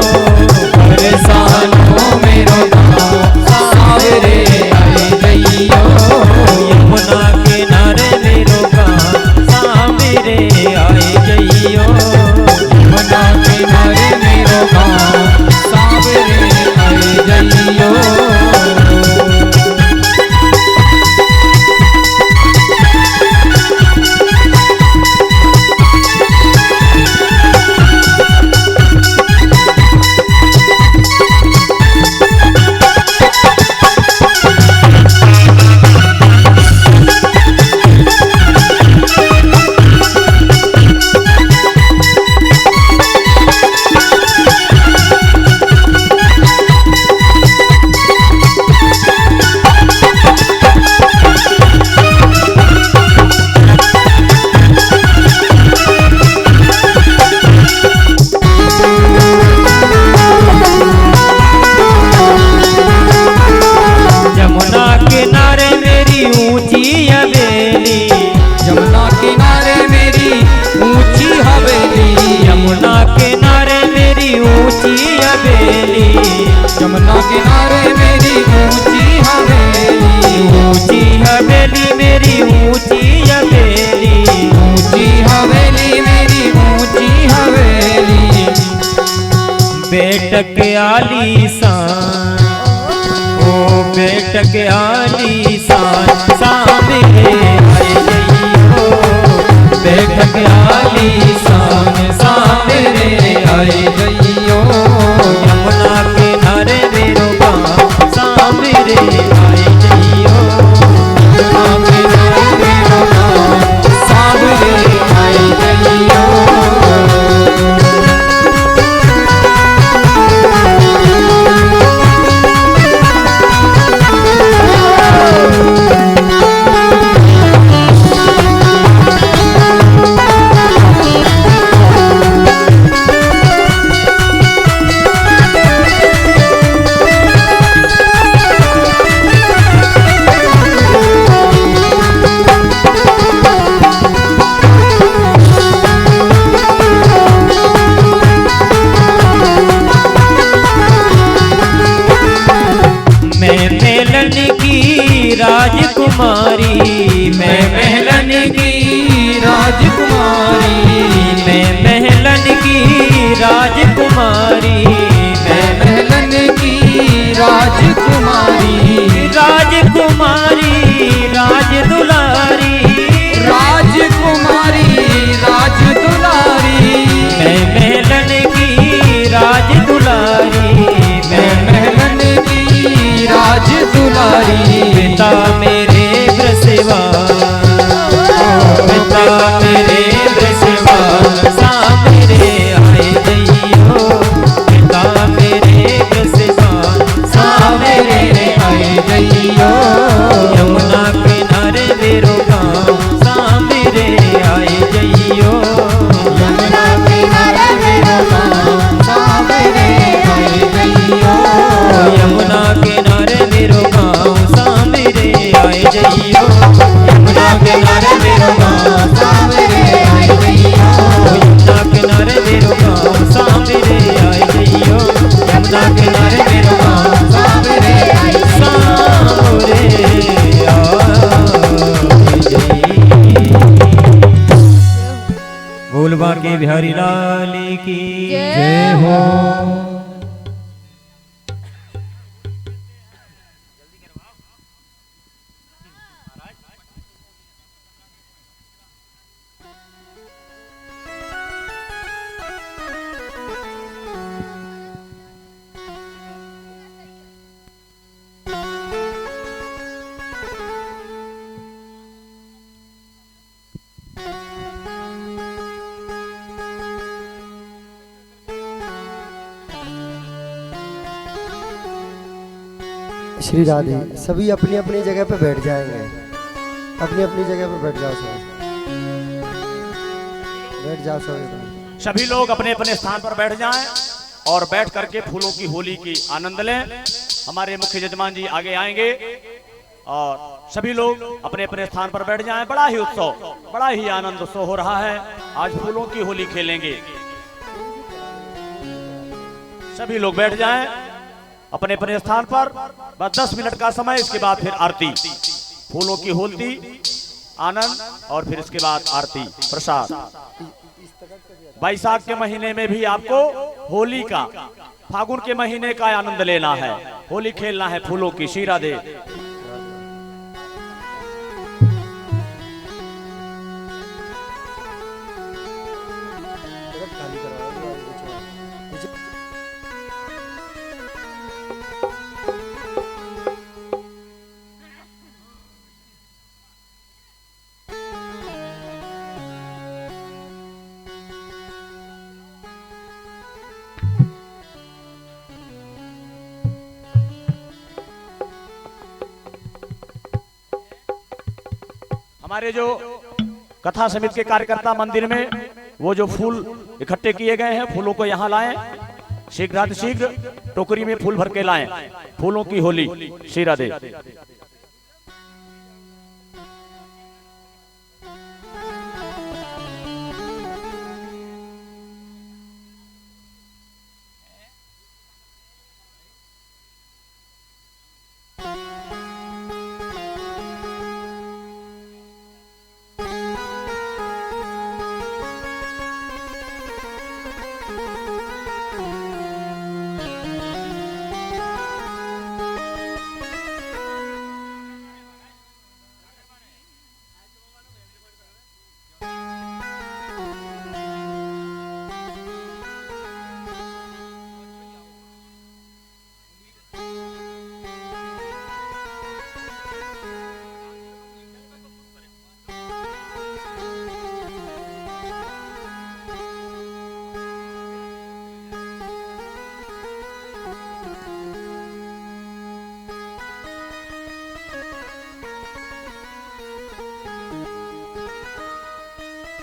बरसानो मेरो गाँव सावरे आए जइयो, यमुना के नारे मेरो गाँव सामने आए जइयो, यमुना के नारे मेरो गाँव सावरे आए जइयो। यमुना किनारे मेरी ऊंची हवेली, यमुना किनारे मेरी ऊंची हवेली, यमुना किनारे मेरी ऊंची हवेली, यमुना किनारे मेरी ऊंची हवेली, ऊंची हवेली मेरी ऊंची हवेली, ऊंची हवेली मेरी ऊंची हवेली। बेटक आलीशान, ओ बेटक आलीशान सामने आए जइयो, बैठक आलीशान सामने आए जइयो, यमुना किनारे मेरो गाँव सामने आए जइयो, यमुना किनारे मेरो गाँव सामने आए जइयो। राजकुमारी, मैं महलन की राजकुमारी, मैं महलन की राजकुमारी, मैं महलन की राजकुमारी, राजकुमारी राज दुलारी, राजकुमारी राज दुलारी, मैं महलन की राज दुलारी, मैं महलन की राज दुलारी। पिता मेरे ब्रजवान, पिता मेरे ब्रजवान, सामने आए जइयो, पिता मेरे ब्रजवान, सामने आए जइयो, यमुना किनारे मेरो गाँव, सामने आए जइयो, यमुना किनारे मेरो गाँव, सामने आए जइयो, यमुना किनारे मेरो गाँव, सामने आए जइयो, यमुना किनारे मेरो गाँव, सामने आए जइयो, यमुना किनारे मेरो गाँव, सामने आए जइयो, यमुना किनारे मेरो गाँव, सामने आए सामने आए जइयो। बोल बांके बिहारी लाल की जय हो। श्री राधे। सभी अपनी अपनी जगह पे बैठ जाएंगे, अपनी अपनी जगह पे बैठ जाओ सब, बैठ जाओ सब। सभी लोग अपने अपने स्थान पर बैठ जाएं और बैठ करके फूलों की होली की आनंद लें। हमारे मुख्य यजमान जी आगे आएंगे और सभी लोग अपने अपने स्थान पर बैठ जाएं। बड़ा ही उत्सव, बड़ा ही आनंद उत्सव हो रहा है। आज फूलों की होली खेलेंगे। सभी लोग बैठ जाएं अपने अपने स्थान पर। बस 10 मिनट का समय, इसके बाद फिर आरती, फूलों की होली, आनंद, और फिर इसके बाद आरती प्रसाद। बैसाख के महीने में भी आपको होली का, फागुन के महीने का आनंद लेना है, होली खेलना है फूलों की। श्री राधे। हमारे जो कथा समिति के कार्यकर्ता मंदिर में वो जो फूल इकट्ठे किए गए हैं, फूलों को यहाँ लाएं, शीघ्र टोकरी में फूल भर के लाएं। फूलों की होली। श्री राधे।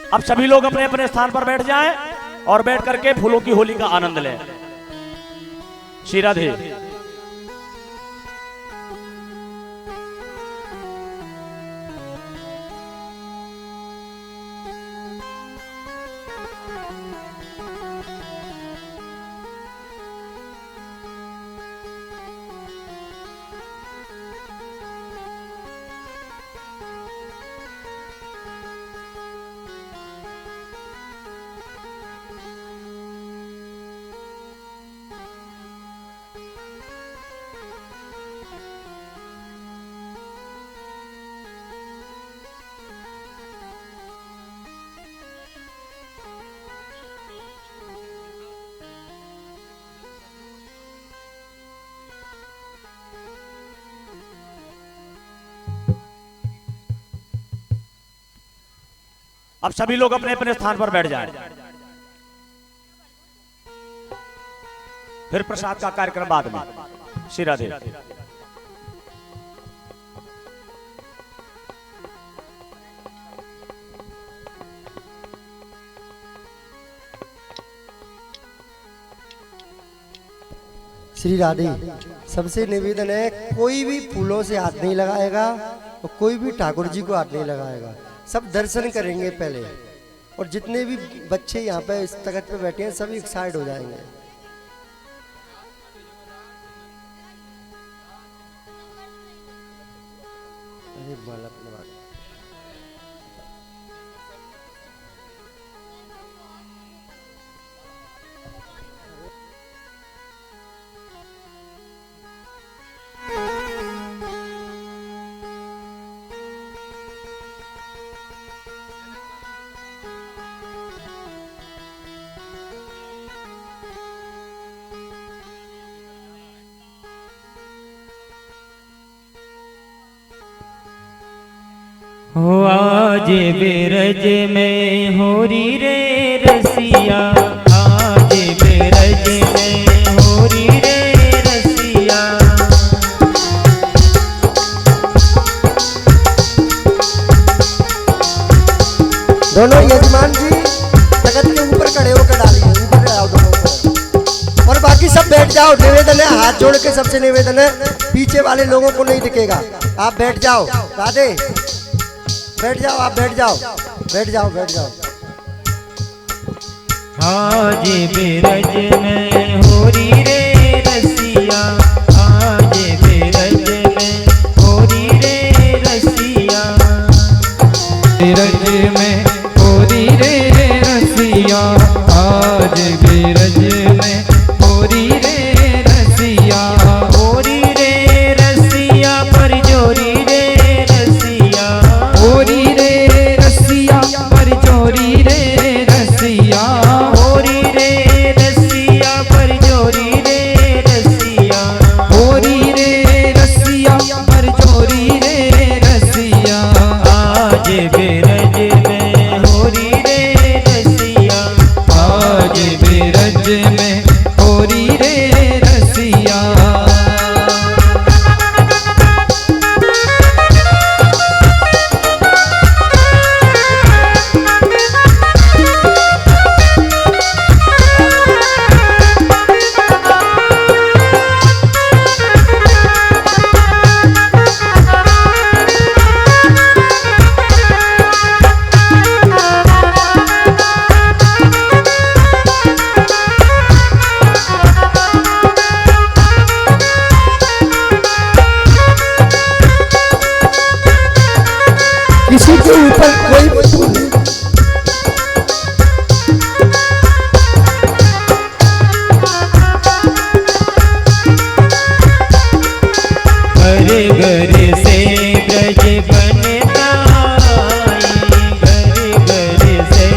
अब सभी लोग अपने अपने स्थान पर बैठ जाएं और बैठ करके फूलों की होली का आनंद लें। श्री राधे। अब सभी लोग अपने अपने स्थान पर बैठ जाएं। फिर प्रसाद का कार्यक्रम बाद में। श्री राधे। श्री राधे। सबसे निवेदन है, कोई भी फूलों से हाथ नहीं लगाएगा और कोई भी ठाकुर जी को हाथ नहीं लगाएगा। सब दर्शन करेंगे पहले, और जितने भी बच्चे यहाँ पे इस तख्त पे बैठे हैं सब एक साइड हो जाएंगे। अरे बाल अपने बात। हो आज बिरज में होरी रे रसिया, आज बिरज में होरी रे रसिया। दोनों यजमान जी तख्त के ऊपर खड़े होकर डालिए, ऊपर खड़े आओ दोनों ऊपर। और बाकी सब बैठ जाओ। निवेदन है, हाथ जोड़ के सबसे निवेदन है, पीछे वाले लोगों को नहीं दिखेगा। आप बैठ जाओ। राधे, बैठ जाओ, आप बैठ जाओ, बैठ जाओ, बैठ जाओ। आज बिरज में होरी रे रसिया, आज बिरज में होरी रे रसिया। बिरज में होरी रे रसिया, आज बिरज में होरी रे रसिया। होरी रे रसिया पर जोरी रे रसिया, होरी रे रसिया पर चोरी रे रसिया। होरी रे रसिया पर जोरी रे रसिया। होरी रे रसिया पर चोरी रे रसिया। आज बिरज में होरी रे रसिया, आज बिरज में होरी रे रसिया। किसी के ऊपर कोई भी फूल नहीं। घर घर से ब्रज बनता आई, घर घर से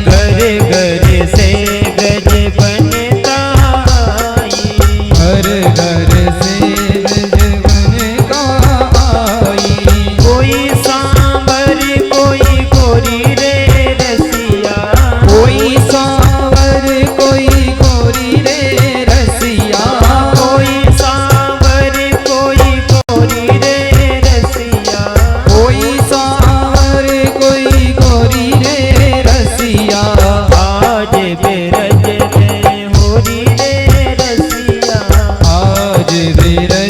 घर घर से ब्रज बनता आई। घर घर से ब्रज बनता आई। कोई सांबर कोई गोरी रे रसिया, कोई सांवर कोई गोरी रे रसिया। कोई सांबर कोई गोरी रे रसिया। कोई सांवर कोई गोरी रे रसिया। आज बिरज में होरी रे रसिया, आज बिरज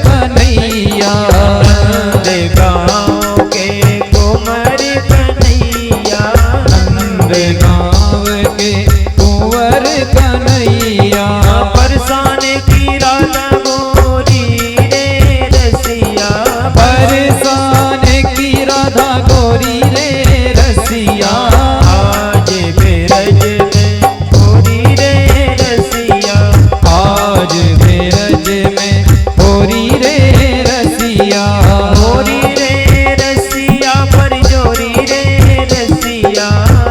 कन्हैया। नंद गाँव के कुंवर कन्हैया, नंद गाँव के कुंवर कन्हैया। परसान की राधा गोरी रे रसिया, परसान की राधा गोरी रे रसिया। आज बिरज में गोरी रे रसिया, आज बिरज में होरी रे रसिया। होरी रे रसिया पर जोरी रे रसिया,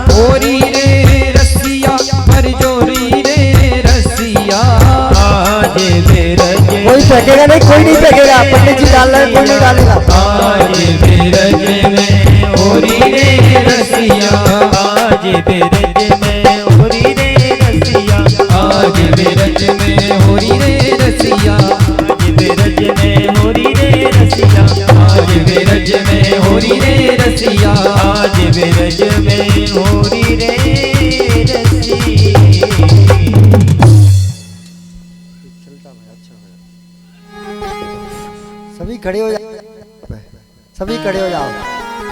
होरी रे रसिया पर जोरी रे रसिया। आज बिरज कोई फेंकेगा नहीं, कोई नहीं फेंकेगा, पंडित जी डाल रहे हैं, कोई नहीं डालेगा। आज बिरज में होरी रे रसिया। आज बिरज में होरी रे रसिया, आज बिरज में होरी रे रसिया। आज बिरज में होरी रे रसिया, आज बिरज में होरी रे रसिया। आज बिरज में होरी रे रसिया। सभी खड़े हो जाओ, सभी खड़े हो जाओ,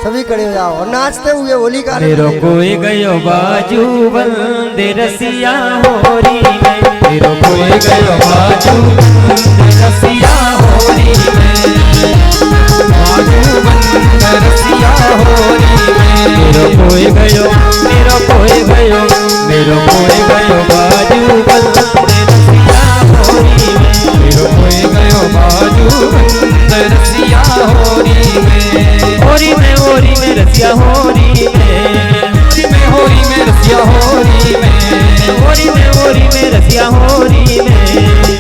सभी खड़े हो जाओ और नाचते हुए होली का मेरो कोई गयो बाजू बंदे रसिया होरी में, मेरो कोई गयो बाजू रसिया होरी में। बाजू बंद रसिया होरी में। मेरो कोई गयो, मेरो कोई गयो, मेरो कोई गयो बाजू बंदे रसिया होरी में, मेरो कोई गयो बाजू बंद रसिया होरी में। होरी में रसिया होरी में, होरी में रसिया होरी में। होरी में रसिया होरी में,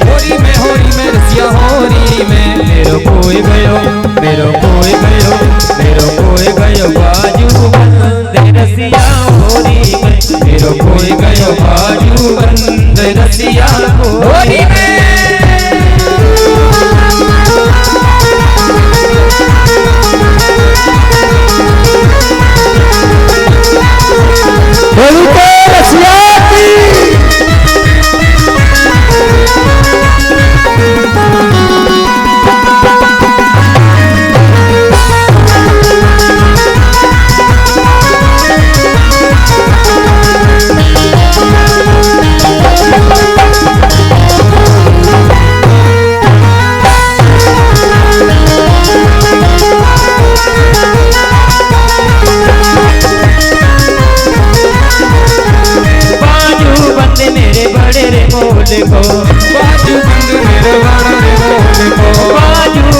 होरी में रसिया होरी में। मेरो कोई गयो, मेरो कोई गयो, मेरो कोई गयो बाजू बंदे रसिया होरी में, मेरो कोई गयो बाजू बंद रसिया होरी में। होली के रसिया की को, बाजू बंद मेरे बड़े रे बोल को। बाजू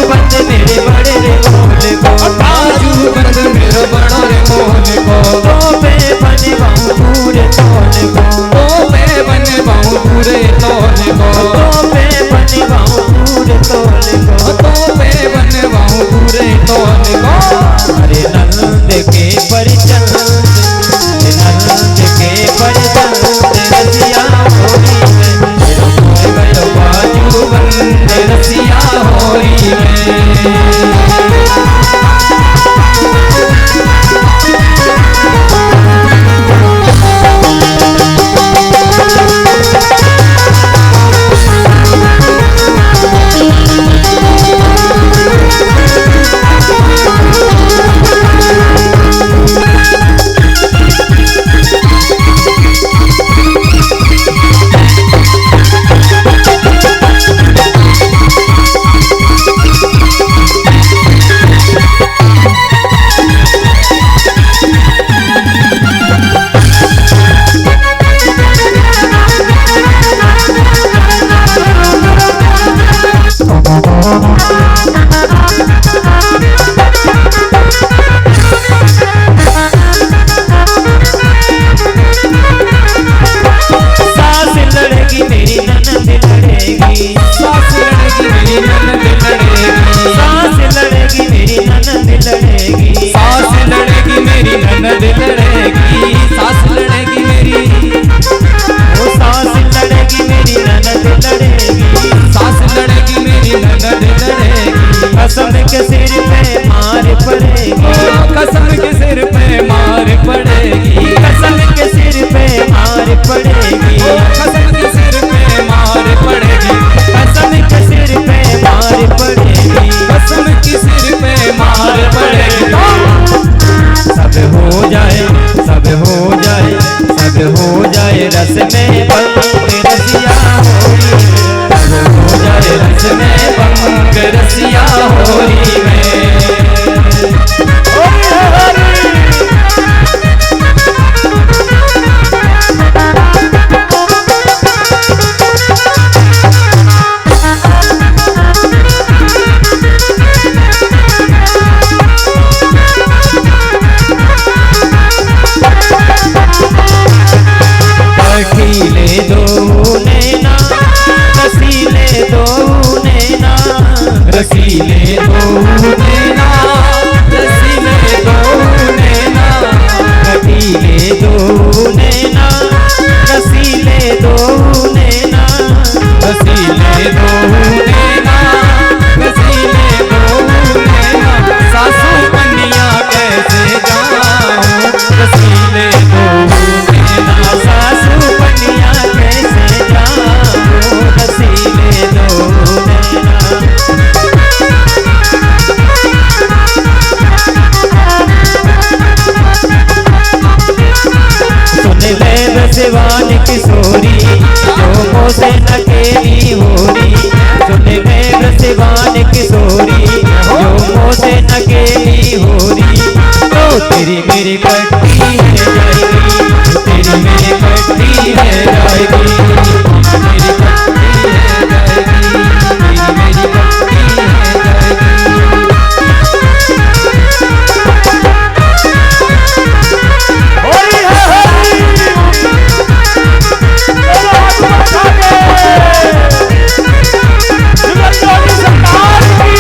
बंद मेरे बड़े रे बोल को, बाजू बंद मेरे बड़ा रे बोल को। तो पे बनवाऊं पूरे तोल को, तो मैं बनवाऊं पूरे तोल को। तो पे बनवाऊं पूरे तोल को, तो मैं बनवाऊं पूरे तोल को। अरे नंद के परिचय, नंद के परिचय रसिया होरी में, बाजू बंद रसिया होरी में। कसम के सिर पे मार पड़ेगी, कसम के सिर पे मार पड़ेगी। कसम के सिर पे मार पड़ेगी, कसम के सिर पे मार पड़ेगी। कसम के सिर पे मार पड़ेगी। दो नैना, रसीले दो नैना, कटीले दो नैना, रसीले दो नैना, रसीले दो नैना, रसीले दो नैना, सासू कन्या कैसे जाऊं, रसीले दो नैना, सासू कन्या कैसे जाऊं, रसीले दो नैना। सुन ले बसवान किशोरी, जो मोसे नकेली होरी, सुन ले बसवान किशोरी, जो मोसे नकेली होरी, तो तेरी मेरी कट्टी है जाएगी, तेरी मेरी कट्टी है जाएगी, मेरी कट्टी है जाएगी, तेरी मेरी कट्टी है जाएगी। होली है होली, दोनों हाथ उठा के, जुगलजोड़ी सरकार की।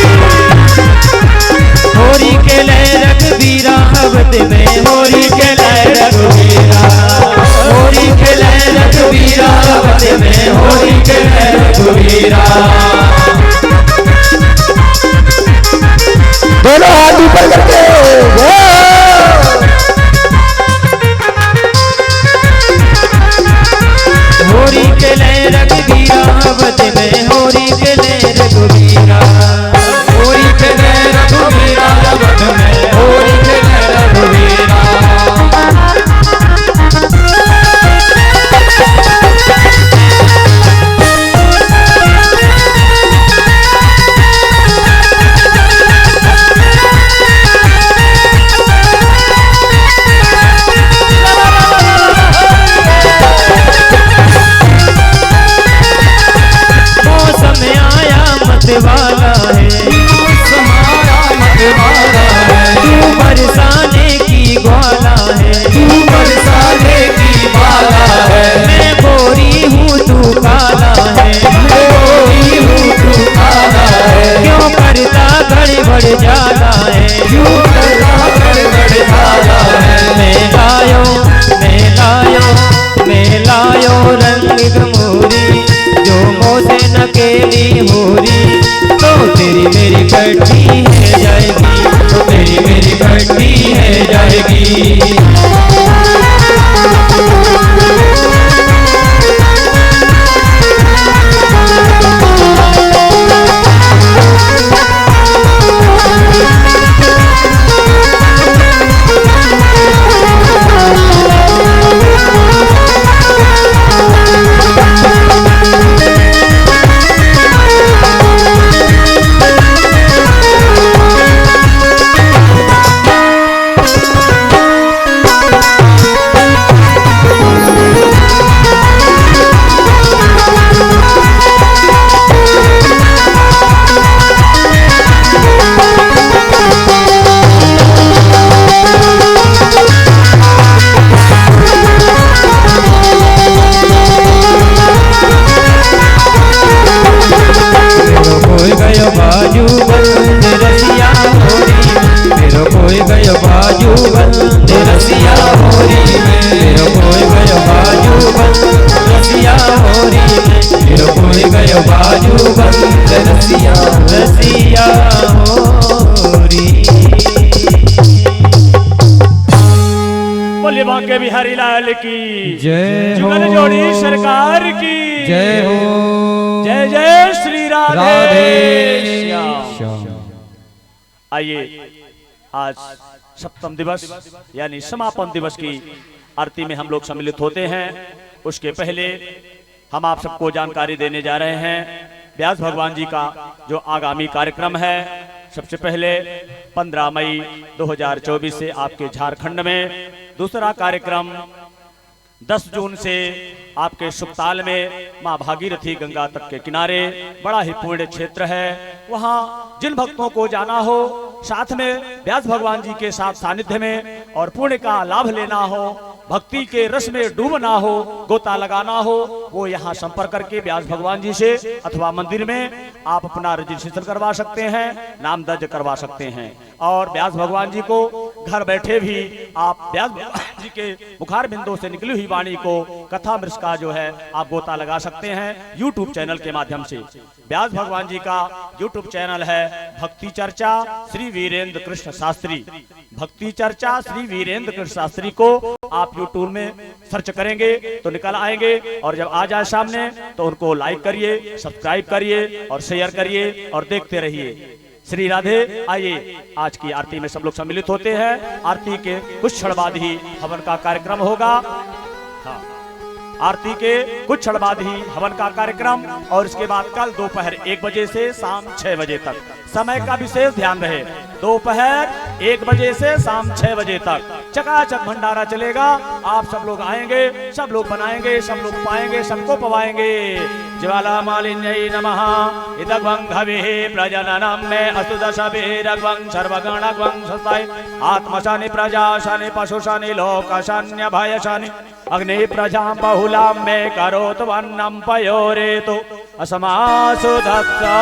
होरी के लय रघुवीरा अवध में, होरी के लय रघुवीरा, होरी के लय रघुवीरा अवध में, होरी के लय रघुवीरा। दोनों हाथ ऊपर करके होरी के लय रघुवीरा अवध में, होरी के लय रघुवीरा, होरी के लय रघुवीरा अवध में, होरी के लय रघुवीरा। मौसम आया मत वाला है, समाया मत वाला है, तू बरसाने की ग्वाला है, तू बरसाने की बाला है, मैं गोरी हूँ तू काला है, मैं गोरी हूँ तू काला है, क्यों करता गड़बड़ जाला है, क्यों करता गड़बड़ जाला है। मैं लायो मैं लायो मैं लायो रंग गमूरी, जो मोसे नकेली होरी, तो तेरी मेरी कट्टी है जाएगी, तो तेरी मेरी कट्टी है जाएगी। कोई गयो बाजू बंद रसिया होरी, मेरो कोई गयो बाजू बंद रसिया होरी, मेरो कोई गयो बाजू बंद रसिया होरी, मेरो कोई गयो बाजू बंद रसिया रसिया होरी। बोले बांके बिहारी लाल की जय हो, जुगलजोड़ी सरकार की जय हो, जय जय श्री राधे राधे श्याम। श्याम। आइए आज सप्तम दिवस यानी समापन दिवस की आरती में हम लोग सम्मिलित होते हैं। उसके पहले हम आप सबको जानकारी देने जा रहे हैं व्यास भगवान जी का जो आगामी कार्यक्रम है। सबसे पहले 15 मई 2024 से आपके झारखंड में, दूसरा कार्यक्रम 10 जून से आपके सुखताल में मां भागीरथी गंगा तट के किनारे, बड़ा ही पुण्य क्षेत्र है। वहां जिन भक्तों को जाना हो, साथ में व्यास भगवान जी के साथ सानिध्य में और पुण्य का लाभ लेना हो, भक्ति के रस में डूबना हो, गोता लगाना हो, वो यहाँ संपर्क करके व्यास भगवान जी से अथवा मंदिर में आप अपना रजिस्ट्रेशन करवा सकते हैं, नाम दर्ज करवा सकते हैं। और व्यास भगवान जी को घर बैठे भी आप व्यास भगवान जी के मुखार बिंदु से निकली हुई वाणी को कथा मृष का जो है आप गोता लगा सकते हैं YouTube चैनल के माध्यम से। व्यास भगवान जी का YouTube चैनल है भक्ति चर्चा श्री वीरेंद्र कृष्ण शास्त्री। भक्ति चर्चा श्री वीरेंद्र कृष्ण शास्त्री को आप YouTube में सर्च करेंगे तो निकल आएंगे, और जब आ जाए सामने तो उनको लाइक करिए, सब्सक्राइब करिए और शेयर करिए और देखते रहिए। श्री राधे। आइए आज की आरती में सब लोग सम्मिलित होते हैं। आरती के कुछ क्षण बाद ही हवन का कार्यक्रम होगा। हाँ, आरती के कुछ क्षण बाद ही हवन का कार्यक्रम, और इसके बाद कल दोपहर 1 बजे से शाम 6 बजे तक। समय का विशेष ध्यान रहे, दोपहर 1 बजे से शाम 6 बजे तक चकाचक भंडारा चलेगा। आप सब लोग आएंगे, सब लोग बनाएंगे, सब लोग पाएंगे, सबको पवाएंगे। ज्वाला मालिन्यै नमः इदग्वं हविः प्रजननं मे अस्तु दशभिरग्वं सर्वगणग्वं सस्ताय आत्मशानि प्रजाशानि पशुशानि लोकशान्य भयशानि अग्नि प्रजां बहुलां मे करोतु वन्नं पयोरेतु असमासु दत्ता।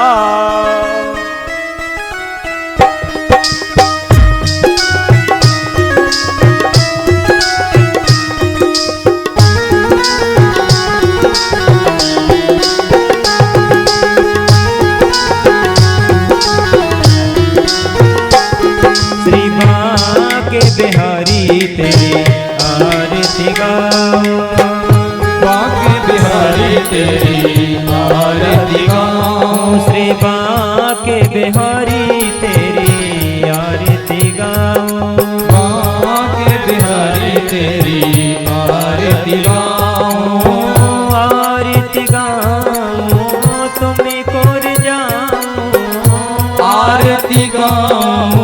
बिहारी तेरी आरती गाऊं, बाके बिहारी तेरी आरती गाऊं, श्री बाके बिहारी तेरी आरती गाऊं, बाके बिहारी तेरी आरती गाऊं, आरती गाऊं तुम्हें कोर जाऊं, आरती गाऊं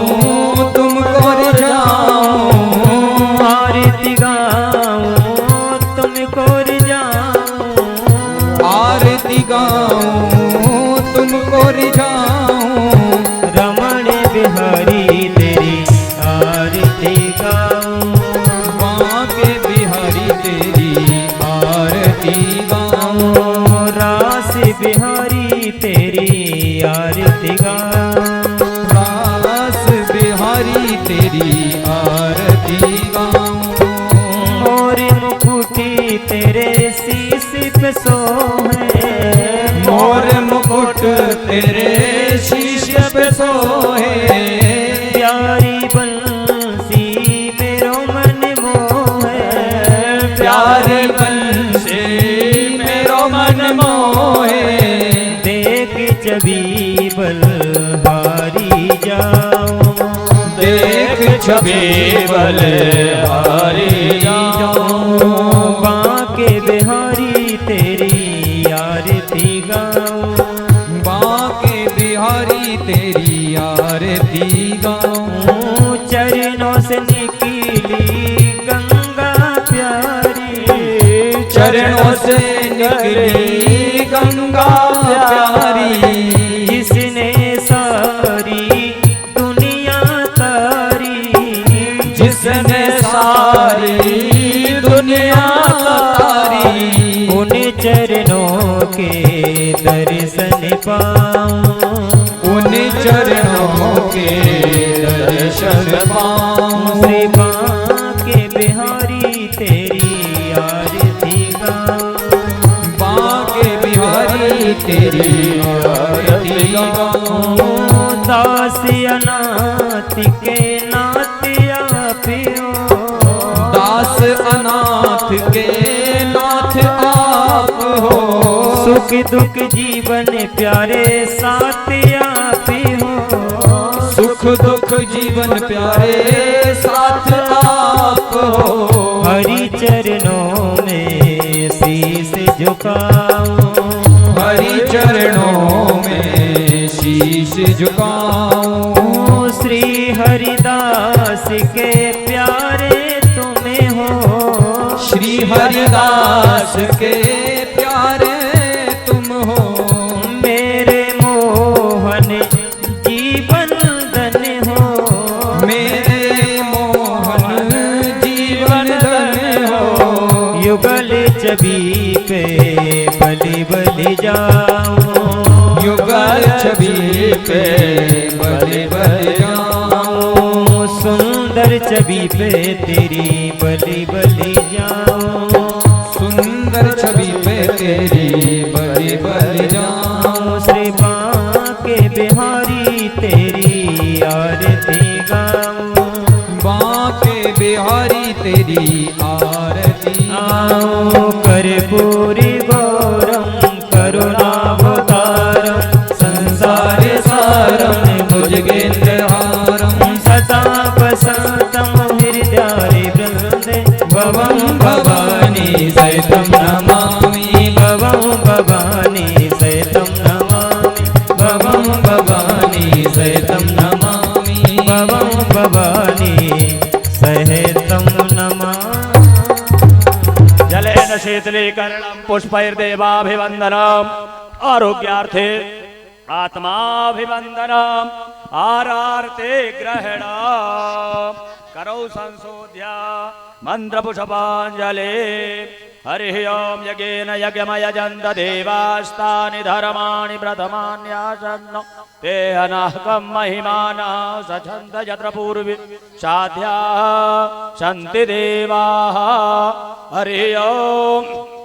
तुमको रिझाऊं, रमण बिहारी तेरी आरती गाऊं, बाके बिहारी तेरी आरती गाऊं, रास बिहारी तेरी आरती गाऊं, रास बिहारी तेरी आरती गाऊं, मोर मुकुटी तेरे शीश पे सोहे, मोर मुकुट तेरे शीश पे सोहे, प्यारी बंसी मेरो मन मोहे, प्यारी बंसी मेरो मन मोहे, देख छवि बलहारी जाऊं, देख छवि बलहारी जाऊं, बाके बिहारी तेरी आरती गाऊं, बाके बिहारी तेरी आरती गाऊं, चरणों से निकली गंगा प्यारी, चरणों से निकली गंगा प्यारी, जिसने सारी दुनिया तारी, जिसने सारी दुनिया तारी, उन चरणों के दर्शन पाऊं, उन चरणों के दर्शन पाऊं, श्री बाके बिहारी तेरी आरती गाऊं, बाके बिहारी तेरी आरती गाऊं, दास अनाथ के नाथ आप हो, दास अनाथ के नाथ आप हो, सुख दुख जीवन प्यारे साथ आप हो, सुख दुख जीवन प्यारे साथ आप हो, हरि चरणों में शीश झुकाऊं, हरि चरणों में शीश झुकाऊं, श्री हरिदास के प्यारे तुम्हें हो, श्री हरिदास के प्यारे तुम हो, मेरे मोहन जीवन धन हो, मेरे मोहन जीवन धन हो, पे बलि बलि जाऊं, युगल छवि पे बलि बलि जाऊं, सुंदर छवि पे तेरी बलि बलि जाऊं, सुंदर छवि पे तेरी बलि बलि जाऊं, श्री बांके बिहारी तेरी आरती गाऊं, बांके बिहारी तेरी आरती आओ कर्पूरी गौरम करुणावतारम, संसार सारम भुजगेन्द्रहारम, सदा वसंतम हृदयारि वृंदे, भवं भवानी सहितं नमामि, भवं भवानी सहितं नमामि, भवं भवानी सहितं नमामि, भवं भवानी सहितं नमामि। जलेन शीतलीकरणं पुष्पैर्देवाभिवन्दनम् आरोग्यार्थे आत्माभिवन्दनम् आरार्ते ग्रहणम् करौ संशोध्य मन्त्रपुष्पाञ्जले। हरिः ओं यज्ञेन यज्ञमयजन्त देवास्तानि धर्माणि प्रथमान्यासन्न ते अनाहकं महिमानः सछन्द यत्र पूर्वे साध्याः सन्ति देवाः। हरिः ओं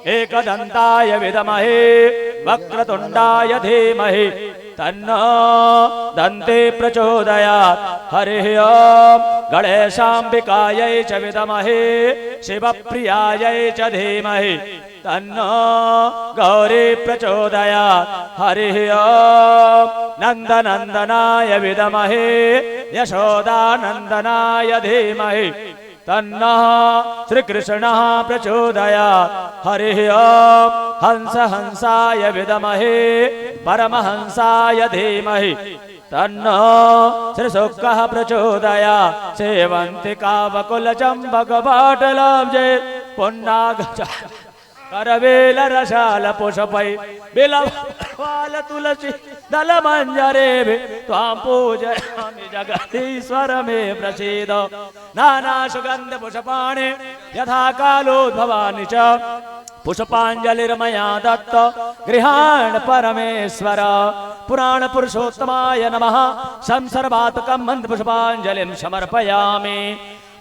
एकदन्ताय विद्महे वक्रतुण्डाय धीमहि तन्नो दन्ते प्रचोदयात्। हरिः ओं गणेशाम्बिकायै च विद्महे शिवप्रियायै च धीमहि तन्नो गौरी प्रचोदयात्। हरिः ओं नन्दनन्दनाय विद्महे यशोदानन्दनाय धीमहि तन्नः श्रीकृष्णः प्रचोदयात्। हरिः ओं हंस हंसाय विद्महे परमहंसाय धीमहि तन्नो श्रीशुकः प्रचोदयात्। सेवन्तिका वकुलचम्बकपाटलाब्जे पुन्नागच करवेल रसाल पुष्पै बिलवाल तुलसी दल मंजरे त्वां पूजयामि जगदीश्वर मे प्रसीद। नाना सुगंध पुष्पाणि यथा कालोद्भवानि च पुष्पाञ्जलिर्मया दत्त गृहाण परमेश्वर। पुराण पुरुषोत्तमाय नमः संसर्वात्मकं मंत्र पुष्पाञ्जलिं समर्पयामि।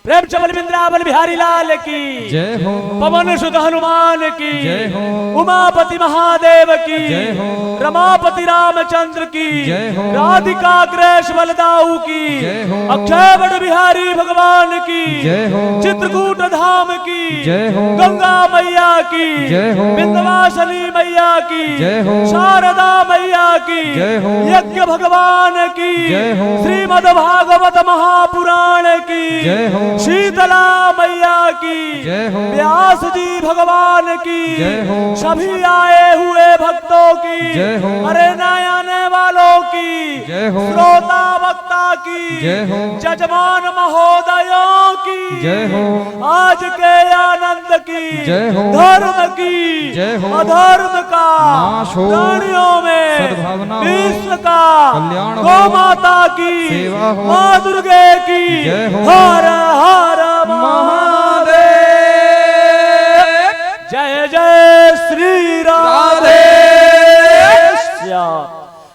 प्रेम चबल बिंद्रावल बिहारी लाल की जय हो, पवन सुत हनुमान की जय हो, उमापति महादेव की जय हो, रमापति रामचंद्र की जय हो, राधिका कृष्ण बलदाऊ की जय हो, अक्षय बड़ बिहारी भगवान की जय हो, चित्रकूट धाम की जय हो, गंगा मैया की जय हो, विंध्यवासिनी मैया की जय हो, शारदा मैया की जय हो, यज्ञ भगवान की जय हो, श्रीमद् भागवत महापुराण की जय हो, शीतला मैया की जय हो, व्यास जी भगवान की जय हो, सभी आए हुए भक्तों की जय हो, अरे नए आने वालों की जय हो, श्रोता वक्ता की जय हो, जजमान महोदयों की जय हो, आज के आनंद की जय हो, धर्म की जय हो, अधर्म का नाश हो, प्राणियों में सद्भावना हो, विश्व का कल्याण हो, गौ माता की सेवा हो, माँ दुर्गे की जय हो, हर हर महादेव। जय जय श्री राधे श्याम।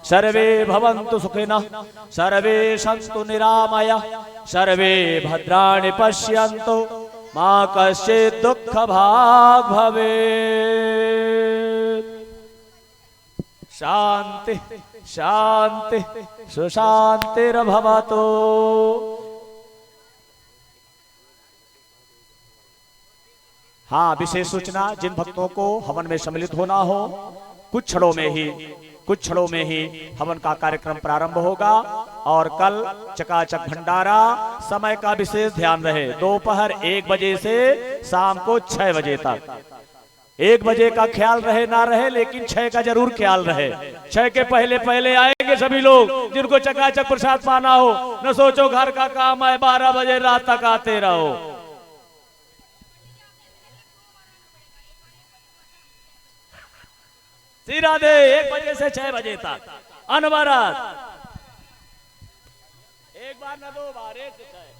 सर्वे भवन्तु सुखिनः सर्वे सन्तु निरामयाः सर्वे भद्राणि पश्यन्तु मा कश्चित् दुःखभाग् भवेत्। शांति शांति सुशांतिर्भवतु। हाँ, विशेष सूचना, जिन भक्तों को हवन में सम्मिलित होना हो कुछ क्षणों में ही हवन का कार्यक्रम प्रारंभ होगा। और कल चकाचक भंडारा, समय का विशेष ध्यान रहे, दोपहर 1 बजे से शाम को 6 बजे तक। 1 बजे का ख्याल रहे ना रहे, लेकिन 6 का जरूर ख्याल रहे। 6 के पहले आएंगे सभी लोग जिनको चकाचक प्रसाद पाना हो। न सोचो घर का काम है 12 बजे रात तक आते रहो। राधे 1 बजे से 6 बजे तक अनवरत, एक बार न 2 बार, 1 से 6।